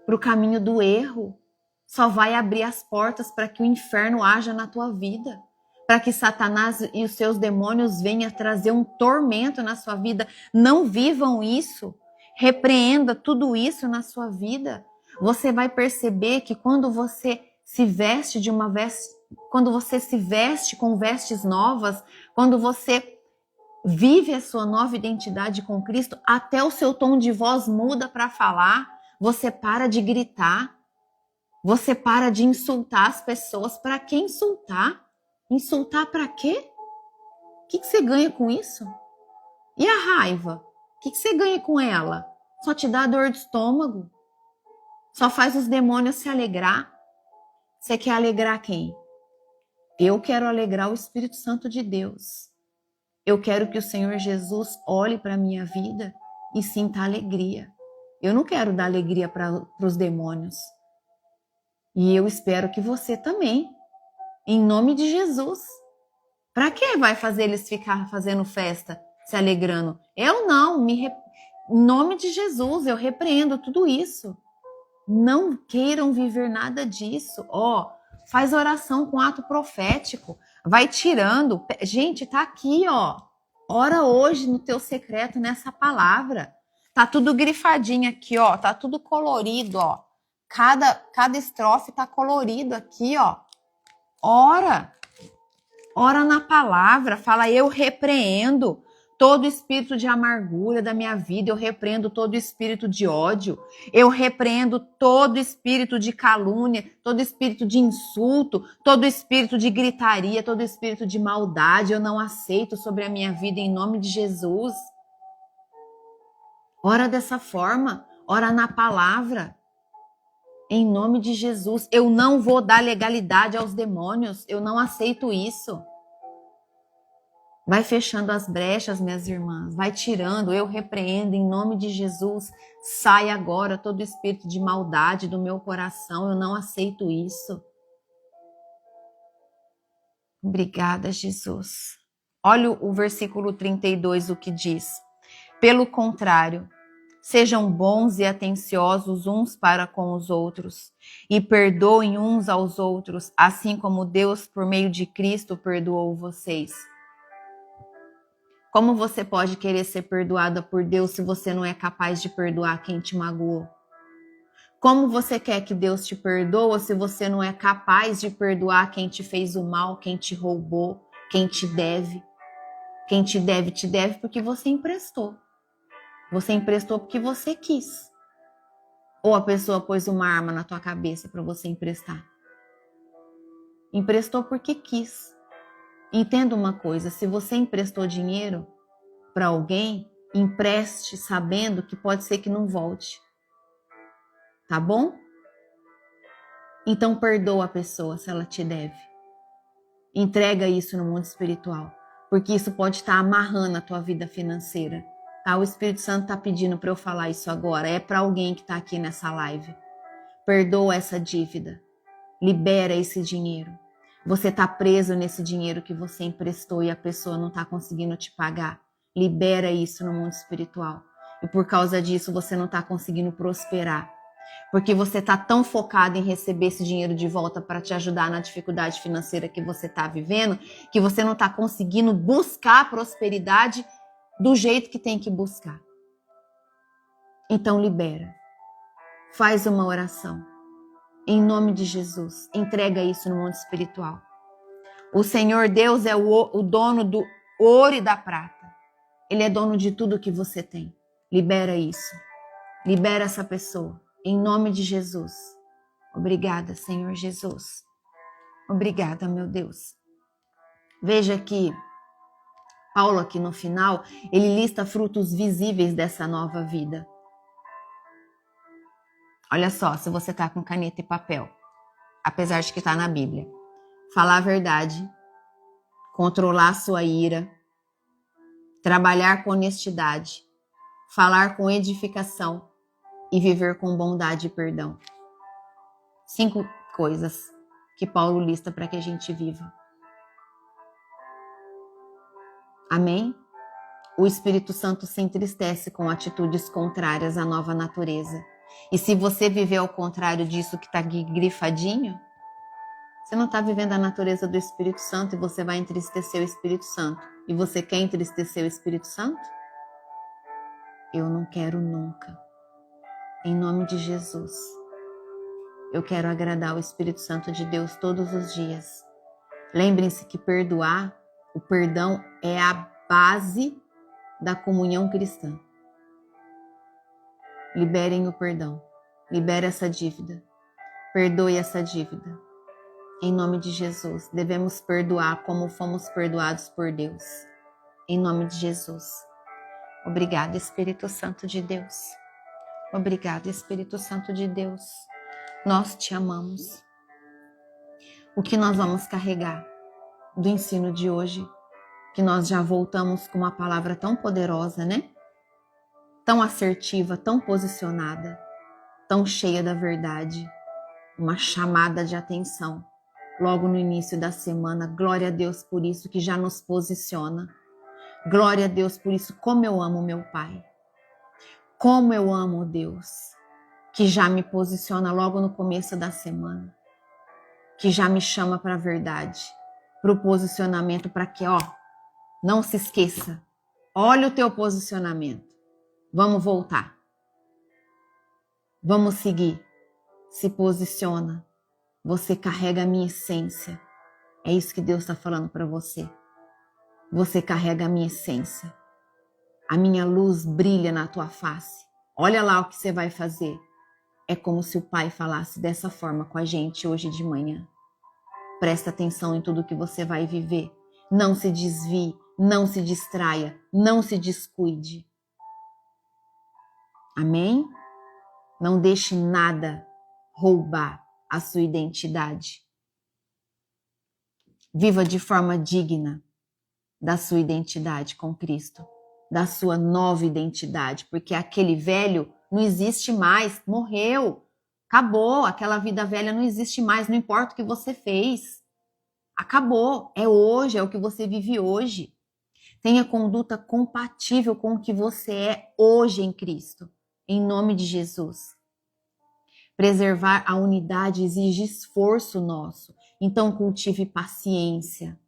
para o caminho do erro, só vai abrir as portas para que o inferno haja na tua vida, para que Satanás e os seus demônios venham trazer um tormento na sua vida. Não vivam isso. Repreenda tudo isso na sua vida. Você vai perceber que quando você se veste de uma veste, quando você se veste com vestes novas, quando você vive a sua nova identidade com Cristo, até o seu tom de voz muda para falar. Você para de gritar. Você para de insultar as pessoas. Para que insultar? Insultar para quê? O que você ganha com isso? E a raiva? O que você ganha com ela? Só te dá dor de estômago. Só faz os demônios se alegrar. Você quer alegrar quem? Eu quero alegrar o Espírito Santo de Deus. Eu quero que o Senhor Jesus olhe para a minha vida e sinta alegria. Eu não quero dar alegria para os demônios. E eu espero que você também. Em nome de Jesus. Para que vai fazer eles ficar fazendo festa, se alegrando? Eu não. Em nome de Jesus, eu repreendo tudo isso. Não queiram viver nada disso. Faz oração com ato profético. Vai tirando. Gente, tá aqui, Ora hoje no teu secreto, nessa palavra. Tá tudo grifadinho aqui, Tá tudo colorido, Cada estrofe tá colorido aqui, Ora na palavra, fala, eu repreendo todo espírito de amargura da minha vida, eu repreendo todo espírito de ódio, eu repreendo todo espírito de calúnia, todo espírito de insulto, todo espírito de gritaria, todo espírito de maldade, eu não aceito sobre a minha vida em nome de Jesus. Ora dessa forma, ora na palavra. Em nome de Jesus, eu não vou dar legalidade aos demônios, eu não aceito isso. Vai fechando as brechas, minhas irmãs, vai tirando, eu repreendo em nome de Jesus. Sai agora todo espírito de maldade do meu coração, eu não aceito isso. Obrigada, Jesus. Olha o versículo 32, o que diz. Pelo contrário, sejam bons e atenciosos uns para com os outros e perdoem uns aos outros, assim como Deus, por meio de Cristo, perdoou vocês. Como você pode querer ser perdoada por Deus se você não é capaz de perdoar quem te magoou? Como você quer que Deus te perdoe se você não é capaz de perdoar quem te fez o mal, quem te roubou, quem te deve? Quem te deve porque você emprestou. Você emprestou porque você quis. Ou a pessoa pôs uma arma na tua cabeça para você emprestar. Emprestou porque quis. Entenda uma coisa, se você emprestou dinheiro para alguém, empreste sabendo que pode ser que não volte. Tá bom? Então perdoa a pessoa se ela te deve. Entrega isso no mundo espiritual, porque isso pode estar amarrando a tua vida financeira. Tá? O Espírito Santo está pedindo para eu falar isso agora. É para alguém que está aqui nessa live. Perdoa essa dívida. Libera esse dinheiro. Você está preso nesse dinheiro que você emprestou e a pessoa não está conseguindo te pagar. Libera isso no mundo espiritual. E por causa disso você não está conseguindo prosperar. Porque você está tão focado em receber esse dinheiro de volta para te ajudar na dificuldade financeira que você está vivendo, que você não está conseguindo buscar a prosperidade do jeito que tem que buscar. Então libera. Faz uma oração. Em nome de Jesus, entrega isso no mundo espiritual. O Senhor Deus é o dono do ouro e da prata. Ele é dono de tudo que você tem. Libera isso. Libera essa pessoa. Em nome de Jesus. Obrigada, Senhor Jesus. Obrigada, meu Deus. Veja que Paulo aqui no final, ele lista frutos visíveis dessa nova vida. Olha só, se você está com caneta e papel, apesar de que está na Bíblia. Falar a verdade, controlar a sua ira, trabalhar com honestidade, falar com edificação e viver com bondade e perdão. 5 coisas que Paulo lista para que a gente viva. Amém? O Espírito Santo se entristece com atitudes contrárias à nova natureza. E se você viver ao contrário disso que está grifadinho, você não está vivendo a natureza do Espírito Santo e você vai entristecer o Espírito Santo. E você quer entristecer o Espírito Santo? Eu não quero nunca. Em nome de Jesus. Eu quero agradar o Espírito Santo de Deus todos os dias. Lembrem-se que perdoar, o perdão é a base da comunhão cristã. Liberem o perdão. Libere essa dívida. Perdoe essa dívida. Em nome de Jesus. Devemos perdoar como fomos perdoados por Deus. Em nome de Jesus. Obrigada, Espírito Santo de Deus. Obrigada, Espírito Santo de Deus. Nós te amamos. O que nós vamos carregar do ensino de hoje? Que nós já voltamos com uma palavra tão poderosa, né? Tão assertiva, tão posicionada, tão cheia da verdade, uma chamada de atenção. Logo no início da semana, glória a Deus por isso que já nos posiciona. Glória a Deus por isso, como eu amo meu Pai. Como eu amo Deus, que já me posiciona logo no começo da semana. Que já me chama para a verdade, para o posicionamento, para que, não se esqueça. Olha o teu posicionamento. Vamos voltar. Vamos seguir. Se posiciona. Você carrega a minha essência. É isso que Deus está falando para você. Você carrega a minha essência. A minha luz brilha na tua face. Olha lá o que você vai fazer. É como se o Pai falasse dessa forma com a gente hoje de manhã. Presta atenção em tudo que você vai viver. Não se desvie, não se distraia, não se descuide. Amém? Não deixe nada roubar a sua identidade. Viva de forma digna da sua identidade com Cristo, da sua nova identidade, porque aquele velho não existe mais, morreu, acabou, aquela vida velha não existe mais, não importa o que você fez. Acabou, é hoje, é o que você vive hoje. Tenha conduta compatível com o que você é hoje em Cristo. Em nome de Jesus. Preservar a unidade exige esforço nosso. Então cultive paciência,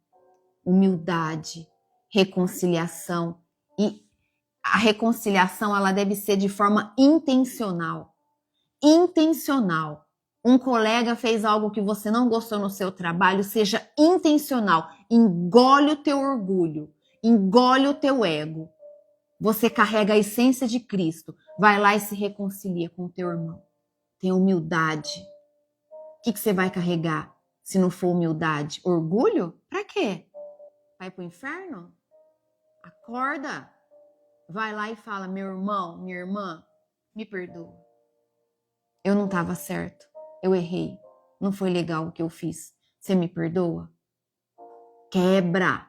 humildade, reconciliação. E a reconciliação, ela deve ser de forma intencional. Intencional. Um colega fez algo que você não gostou no seu trabalho, seja intencional. Engole o teu orgulho, engole o teu ego. Você carrega a essência de Cristo. Vai lá e se reconcilia com o teu irmão. Tem humildade. O que você vai carregar se não for humildade? Orgulho? Pra quê? Vai pro inferno? Acorda. Vai lá e fala, meu irmão, minha irmã, me perdoa. Eu não estava certo. Eu errei. Não foi legal o que eu fiz. Você me perdoa? Quebra.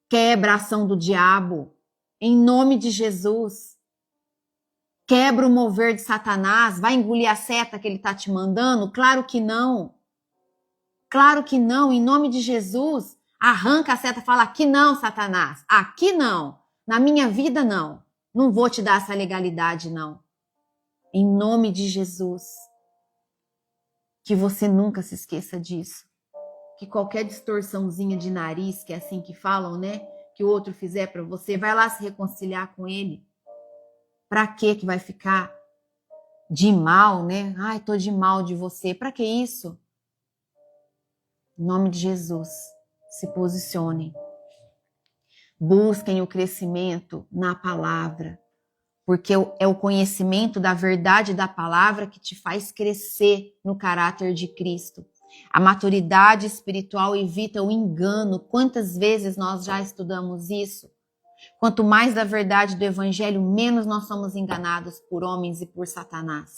Quebra a ação do diabo. Em nome de Jesus. Quebra o mover de Satanás. Vai engolir a seta que ele está te mandando? Claro que não. Claro que não. Em nome de Jesus. Arranca a seta e fala, aqui não, Satanás. Aqui não. Na minha vida, não. Não vou te dar essa legalidade, não. Em nome de Jesus. Que você nunca se esqueça disso. Que qualquer distorçãozinha de nariz, que é assim que falam, né? Que o outro fizer para você, vai lá se reconciliar com ele. Pra que vai ficar de mal, né? Ai, tô de mal de você. Pra que isso? Em nome de Jesus, se posicionem. Busquem o crescimento na palavra. Porque é o conhecimento da verdade da palavra que te faz crescer no caráter de Cristo. A maturidade espiritual evita o engano. Quantas vezes nós já estudamos isso? Quanto mais da verdade do evangelho, menos nós somos enganados por homens e por Satanás.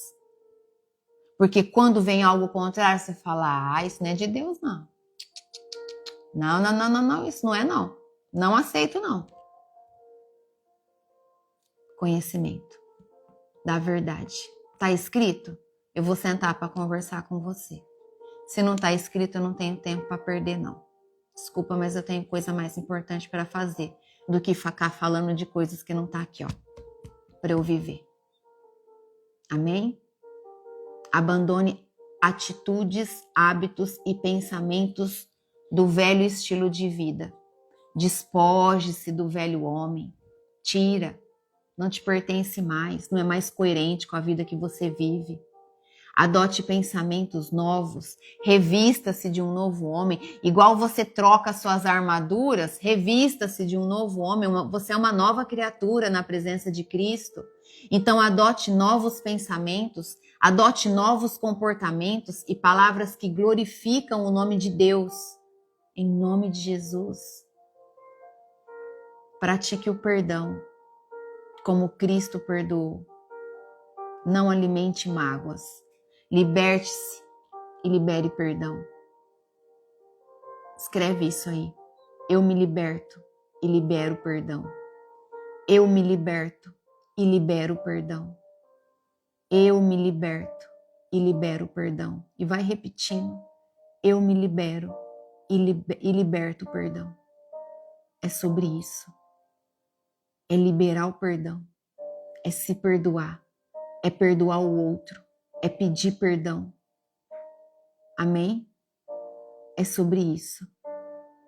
Porque quando vem algo contrário, você fala, isso não é de Deus, não. Não, isso não é não. Não aceito, não. Conhecimento da verdade. Tá escrito? Eu vou sentar para conversar com você. Se não tá escrito, eu não tenho tempo para perder, não. Desculpa, mas eu tenho coisa mais importante para fazer do que ficar falando de coisas que não tá aqui, ó, para eu viver. Amém? Abandone atitudes, hábitos e pensamentos do velho estilo de vida. Despoje-se do velho homem. Tira. Não te pertence mais, não é mais coerente com a vida que você vive. Adote pensamentos novos, revista-se de um novo homem. Igual você troca suas armaduras, revista-se de um novo homem. Você é uma nova criatura na presença de Cristo. Então adote novos pensamentos, adote novos comportamentos e palavras que glorificam o nome de Deus. Em nome de Jesus. Pratique o perdão. Como Cristo perdoou. Não alimente mágoas. Liberte-se e libere perdão. Escreve isso aí. Eu me liberto e libero perdão. Eu me liberto e libero perdão. Eu me liberto e libero perdão. E vai repetindo. Eu me libero e liberto perdão. É sobre isso. É liberar o perdão, é se perdoar, é perdoar o outro, é pedir perdão. Amém? É sobre isso.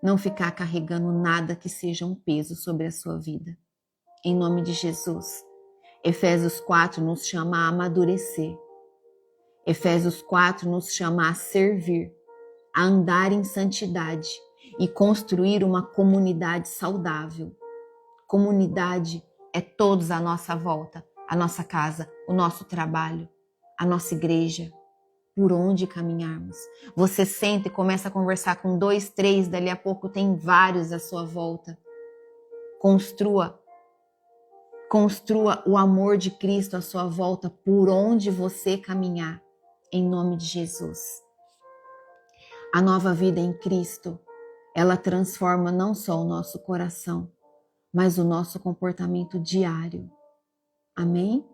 Não ficar carregando nada que seja um peso sobre a sua vida. Em nome de Jesus. Efésios 4 nos chama a amadurecer. Efésios 4 nos chama a servir, a andar em santidade e construir uma comunidade saudável. Comunidade é todos à nossa volta, a nossa casa, o nosso trabalho, a nossa igreja, por onde caminharmos. Você senta e começa a conversar com 2, 3, dali a pouco tem vários à sua volta. Construa o amor de Cristo à sua volta, por onde você caminhar, em nome de Jesus. A nova vida em Cristo, ela transforma não só o nosso coração, mas o nosso comportamento diário. Amém?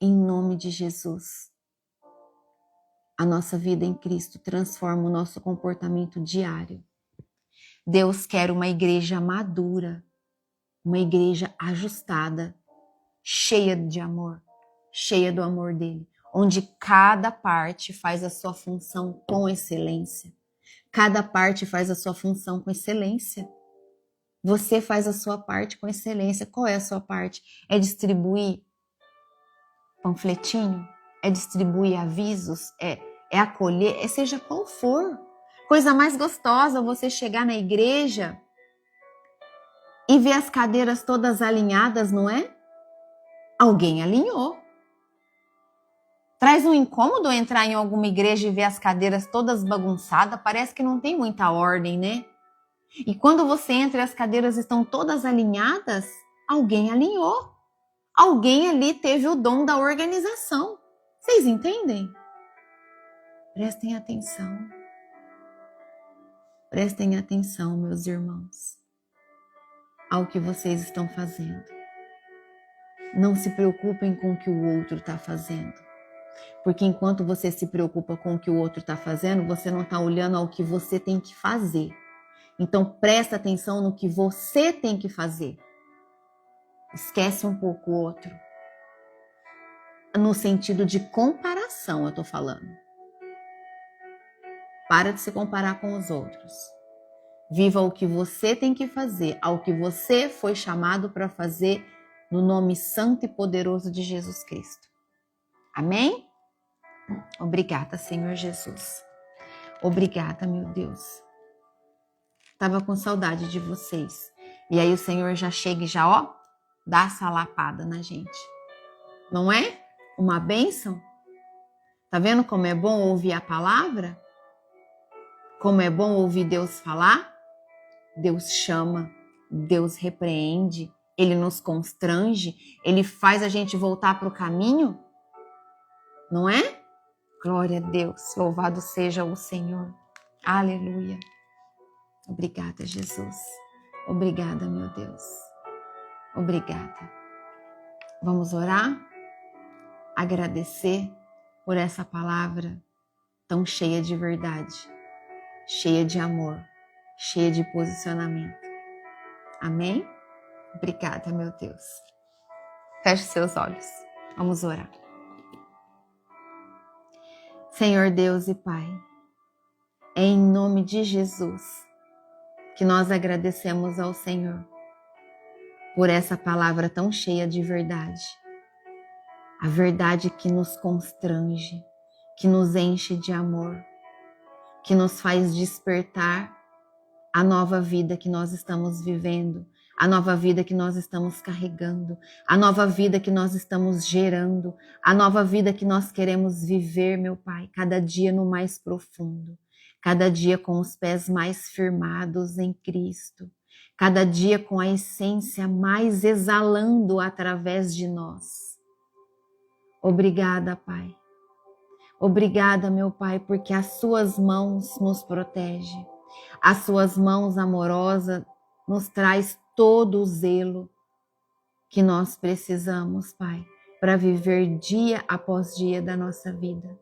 Em nome de Jesus. A nossa vida em Cristo transforma o nosso comportamento diário. Deus quer uma igreja madura, uma igreja ajustada, cheia de amor, cheia do amor dele, onde cada parte faz a sua função com excelência. Cada parte faz a sua função com excelência. Você faz a sua parte com excelência. Qual é a sua parte? É distribuir panfletinho? É distribuir avisos? É acolher? Seja qual for. Coisa mais gostosa você chegar na igreja e ver as cadeiras todas alinhadas, não é? Alguém alinhou. Traz um incômodo entrar em alguma igreja e ver as cadeiras todas bagunçadas, parece que não tem muita ordem, né? E quando você entra e as cadeiras estão todas alinhadas, alguém alinhou. Alguém ali teve o dom da organização. Vocês entendem? Prestem atenção. Prestem atenção, meus irmãos, ao que vocês estão fazendo. Não se preocupem com o que o outro está fazendo. Porque enquanto você se preocupa com o que o outro está fazendo, você não está olhando ao que você tem que fazer. Então presta atenção no que você tem que fazer. Esquece um pouco o outro. No sentido de comparação, eu estou falando. Para de se comparar com os outros. Viva o que você tem que fazer, ao que você foi chamado para fazer, no nome santo e poderoso de Jesus Cristo. Amém? Obrigada, Senhor Jesus. Obrigada, meu Deus. Estava com saudade de vocês. E aí o Senhor já chega e já, dá essa lapada na gente. Não é? Uma bênção? Tá vendo como é bom ouvir a palavra? Como é bom ouvir Deus falar? Deus chama, Deus repreende, Ele nos constrange, Ele faz a gente voltar para o caminho. Não é? Glória a Deus, louvado seja o Senhor. Aleluia. Obrigada, Jesus. Obrigada, meu Deus. Obrigada. Vamos orar? Agradecer por essa palavra tão cheia de verdade, cheia de amor, cheia de posicionamento. Amém? Obrigada, meu Deus. Feche seus olhos. Vamos orar. Senhor Deus e Pai, é em nome de Jesus que nós agradecemos ao Senhor por essa palavra tão cheia de verdade. A verdade que nos constrange, que nos enche de amor, que nos faz despertar a nova vida que nós estamos vivendo, a nova vida que nós estamos carregando, a nova vida que nós estamos gerando, a nova vida que nós queremos viver, meu Pai, cada dia no mais profundo, cada dia com os pés mais firmados em Cristo, cada dia com a essência mais exalando através de nós. Obrigada, Pai. Obrigada, meu Pai, porque as suas mãos nos protegem. As suas mãos amorosas nos traz todo o zelo que nós precisamos, Pai, para viver dia após dia da nossa vida.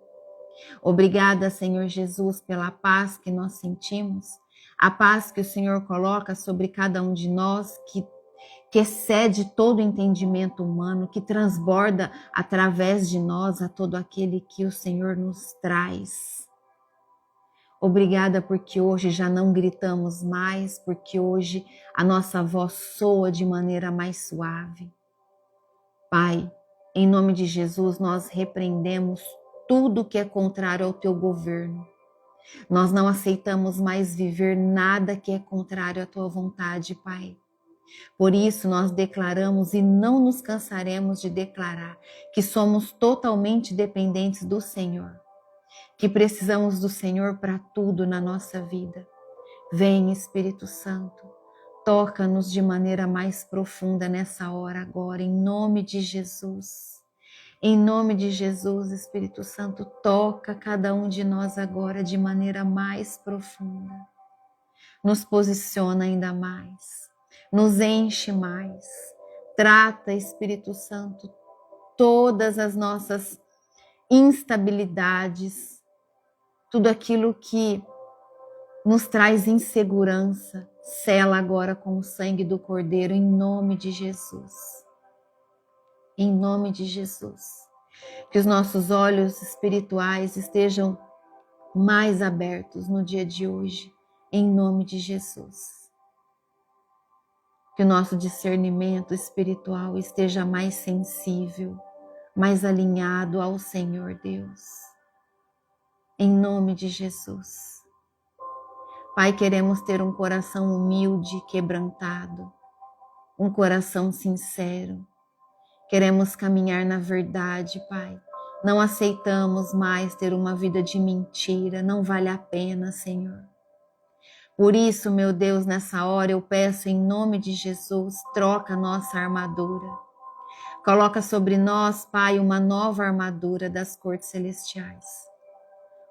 Obrigada, Senhor Jesus, pela paz que nós sentimos, a paz que o Senhor coloca sobre cada um de nós, que excede todo o entendimento humano, que transborda através de nós a todo aquele que o Senhor nos traz. Obrigada porque hoje já não gritamos mais, porque hoje a nossa voz soa de maneira mais suave. Pai, em nome de Jesus, nós repreendemos tudo que é contrário ao teu governo. Nós não aceitamos mais viver nada que é contrário à tua vontade, Pai. Por isso nós declaramos e não nos cansaremos de declarar que somos totalmente dependentes do Senhor, que precisamos do Senhor para tudo na nossa vida. Vem, Espírito Santo, toca-nos de maneira mais profunda nessa hora agora, em nome de Jesus. Em nome de Jesus, Espírito Santo, toca cada um de nós agora de maneira mais profunda. Nos posiciona ainda mais, nos enche mais. Trata, Espírito Santo, todas as nossas instabilidades, tudo aquilo que nos traz insegurança, sela agora com o sangue do Cordeiro, em nome de Jesus. Em nome de Jesus. Que os nossos olhos espirituais estejam mais abertos no dia de hoje, em nome de Jesus. que o nosso discernimento espiritual esteja mais sensível, mais alinhado ao Senhor Deus. Em nome de Jesus. Pai, queremos ter um coração humilde, quebrantado, um coração sincero. Queremos caminhar na verdade, Pai. Não aceitamos mais ter uma vida de mentira, não vale a pena, Senhor. Por isso, meu Deus, nessa hora eu peço em nome de Jesus, troca a nossa armadura. Coloca sobre nós, Pai, uma nova armadura das cortes celestiais.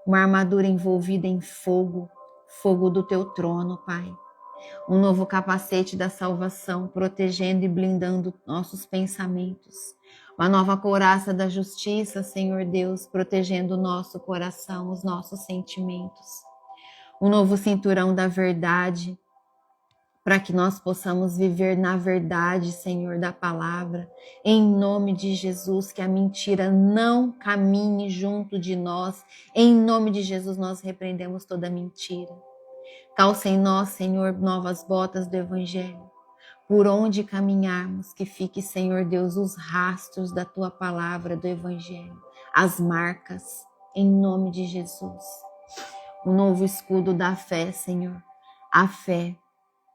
Uma armadura envolvida em fogo, fogo do teu trono, Pai. Um novo capacete da salvação, protegendo e blindando nossos pensamentos. Uma nova couraça da justiça, Senhor Deus, protegendo o nosso coração, os nossos sentimentos. Um novo cinturão da verdade, para que nós possamos viver na verdade, Senhor, da palavra. Em nome de Jesus, que a mentira não caminhe junto de nós. Em nome de Jesus, nós repreendemos toda mentira. Calça em nós, Senhor, novas botas do Evangelho. Por onde caminharmos, que fique, Senhor Deus, os rastros da Tua palavra, do Evangelho. As marcas, em nome de Jesus. O novo escudo da fé, Senhor. A fé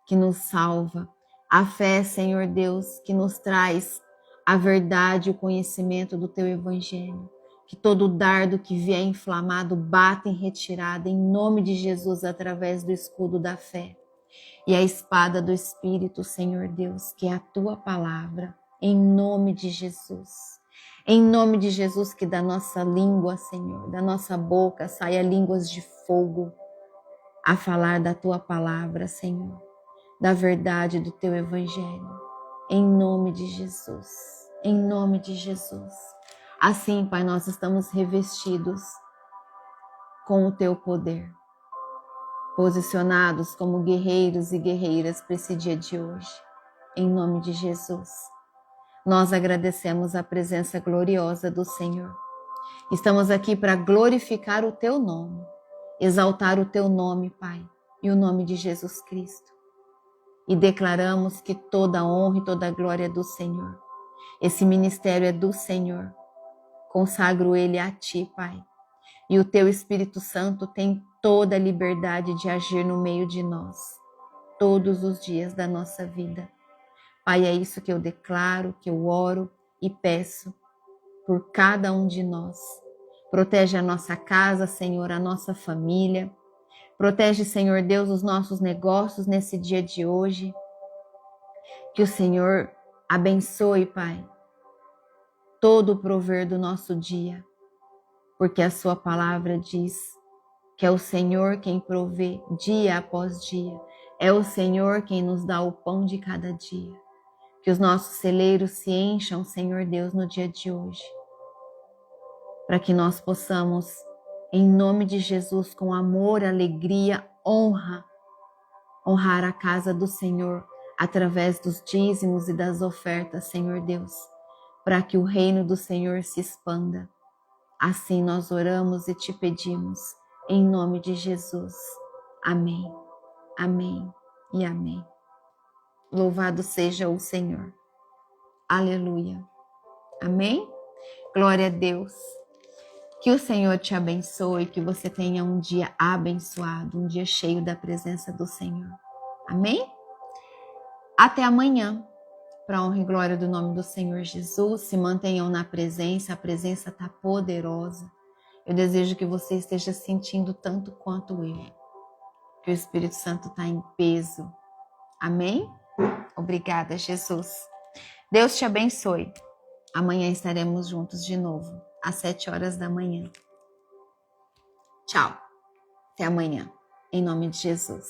que nos salva. A fé, Senhor Deus, que nos traz a verdade e o conhecimento do Teu Evangelho. Que todo dardo que vier inflamado bata em retirada, em nome de Jesus, através do escudo da fé. E a espada do Espírito, Senhor Deus, que é a Tua palavra, em nome de Jesus. Em nome de Jesus, que da nossa língua, Senhor, da nossa boca, saia línguas de fogo a falar da Tua palavra, Senhor, da verdade do Teu Evangelho. Em nome de Jesus. Em nome de Jesus. Assim, Pai, nós estamos revestidos com o Teu poder, posicionados como guerreiros e guerreiras para esse dia de hoje, em nome de Jesus. Nós agradecemos a presença gloriosa do Senhor. Estamos aqui para glorificar o Teu nome, exaltar o Teu nome, Pai, e o nome de Jesus Cristo. E declaramos que toda a honra e toda a glória é do Senhor. Esse ministério é do Senhor. Consagro ele a Ti, Pai. E o Teu Espírito Santo tem toda a liberdade de agir no meio de nós, todos os dias da nossa vida. Pai, é isso que eu declaro, que eu oro e peço por cada um de nós. Protege a nossa casa, Senhor, a nossa família. Protege, Senhor Deus, os nossos negócios nesse dia de hoje. Que o Senhor abençoe, Pai, todo o prover do nosso dia, porque a Sua palavra diz que é o Senhor quem provê dia após dia, é o Senhor quem nos dá o pão de cada dia. Que os nossos celeiros se encham, Senhor Deus, no dia de hoje, para que nós possamos, em nome de Jesus, com amor, alegria, honrar a casa do Senhor, através dos dízimos e das ofertas, Senhor Deus, para que o reino do Senhor se expanda. Assim nós oramos e Te pedimos, em nome de Jesus. Amém, amém e amém. Louvado seja o Senhor. Aleluia. Amém? Glória a Deus. Que o Senhor te abençoe, que você tenha um dia abençoado, um dia cheio da presença do Senhor. Amém? Até amanhã. Para a honra e glória do nome do Senhor Jesus, se mantenham na presença, a presença está poderosa. Eu desejo que você esteja sentindo tanto quanto eu, que o Espírito Santo está em peso. Amém? Obrigada, Jesus. Deus te abençoe. Amanhã estaremos juntos de novo, às 7 horas da manhã. Tchau. Até amanhã, em nome de Jesus.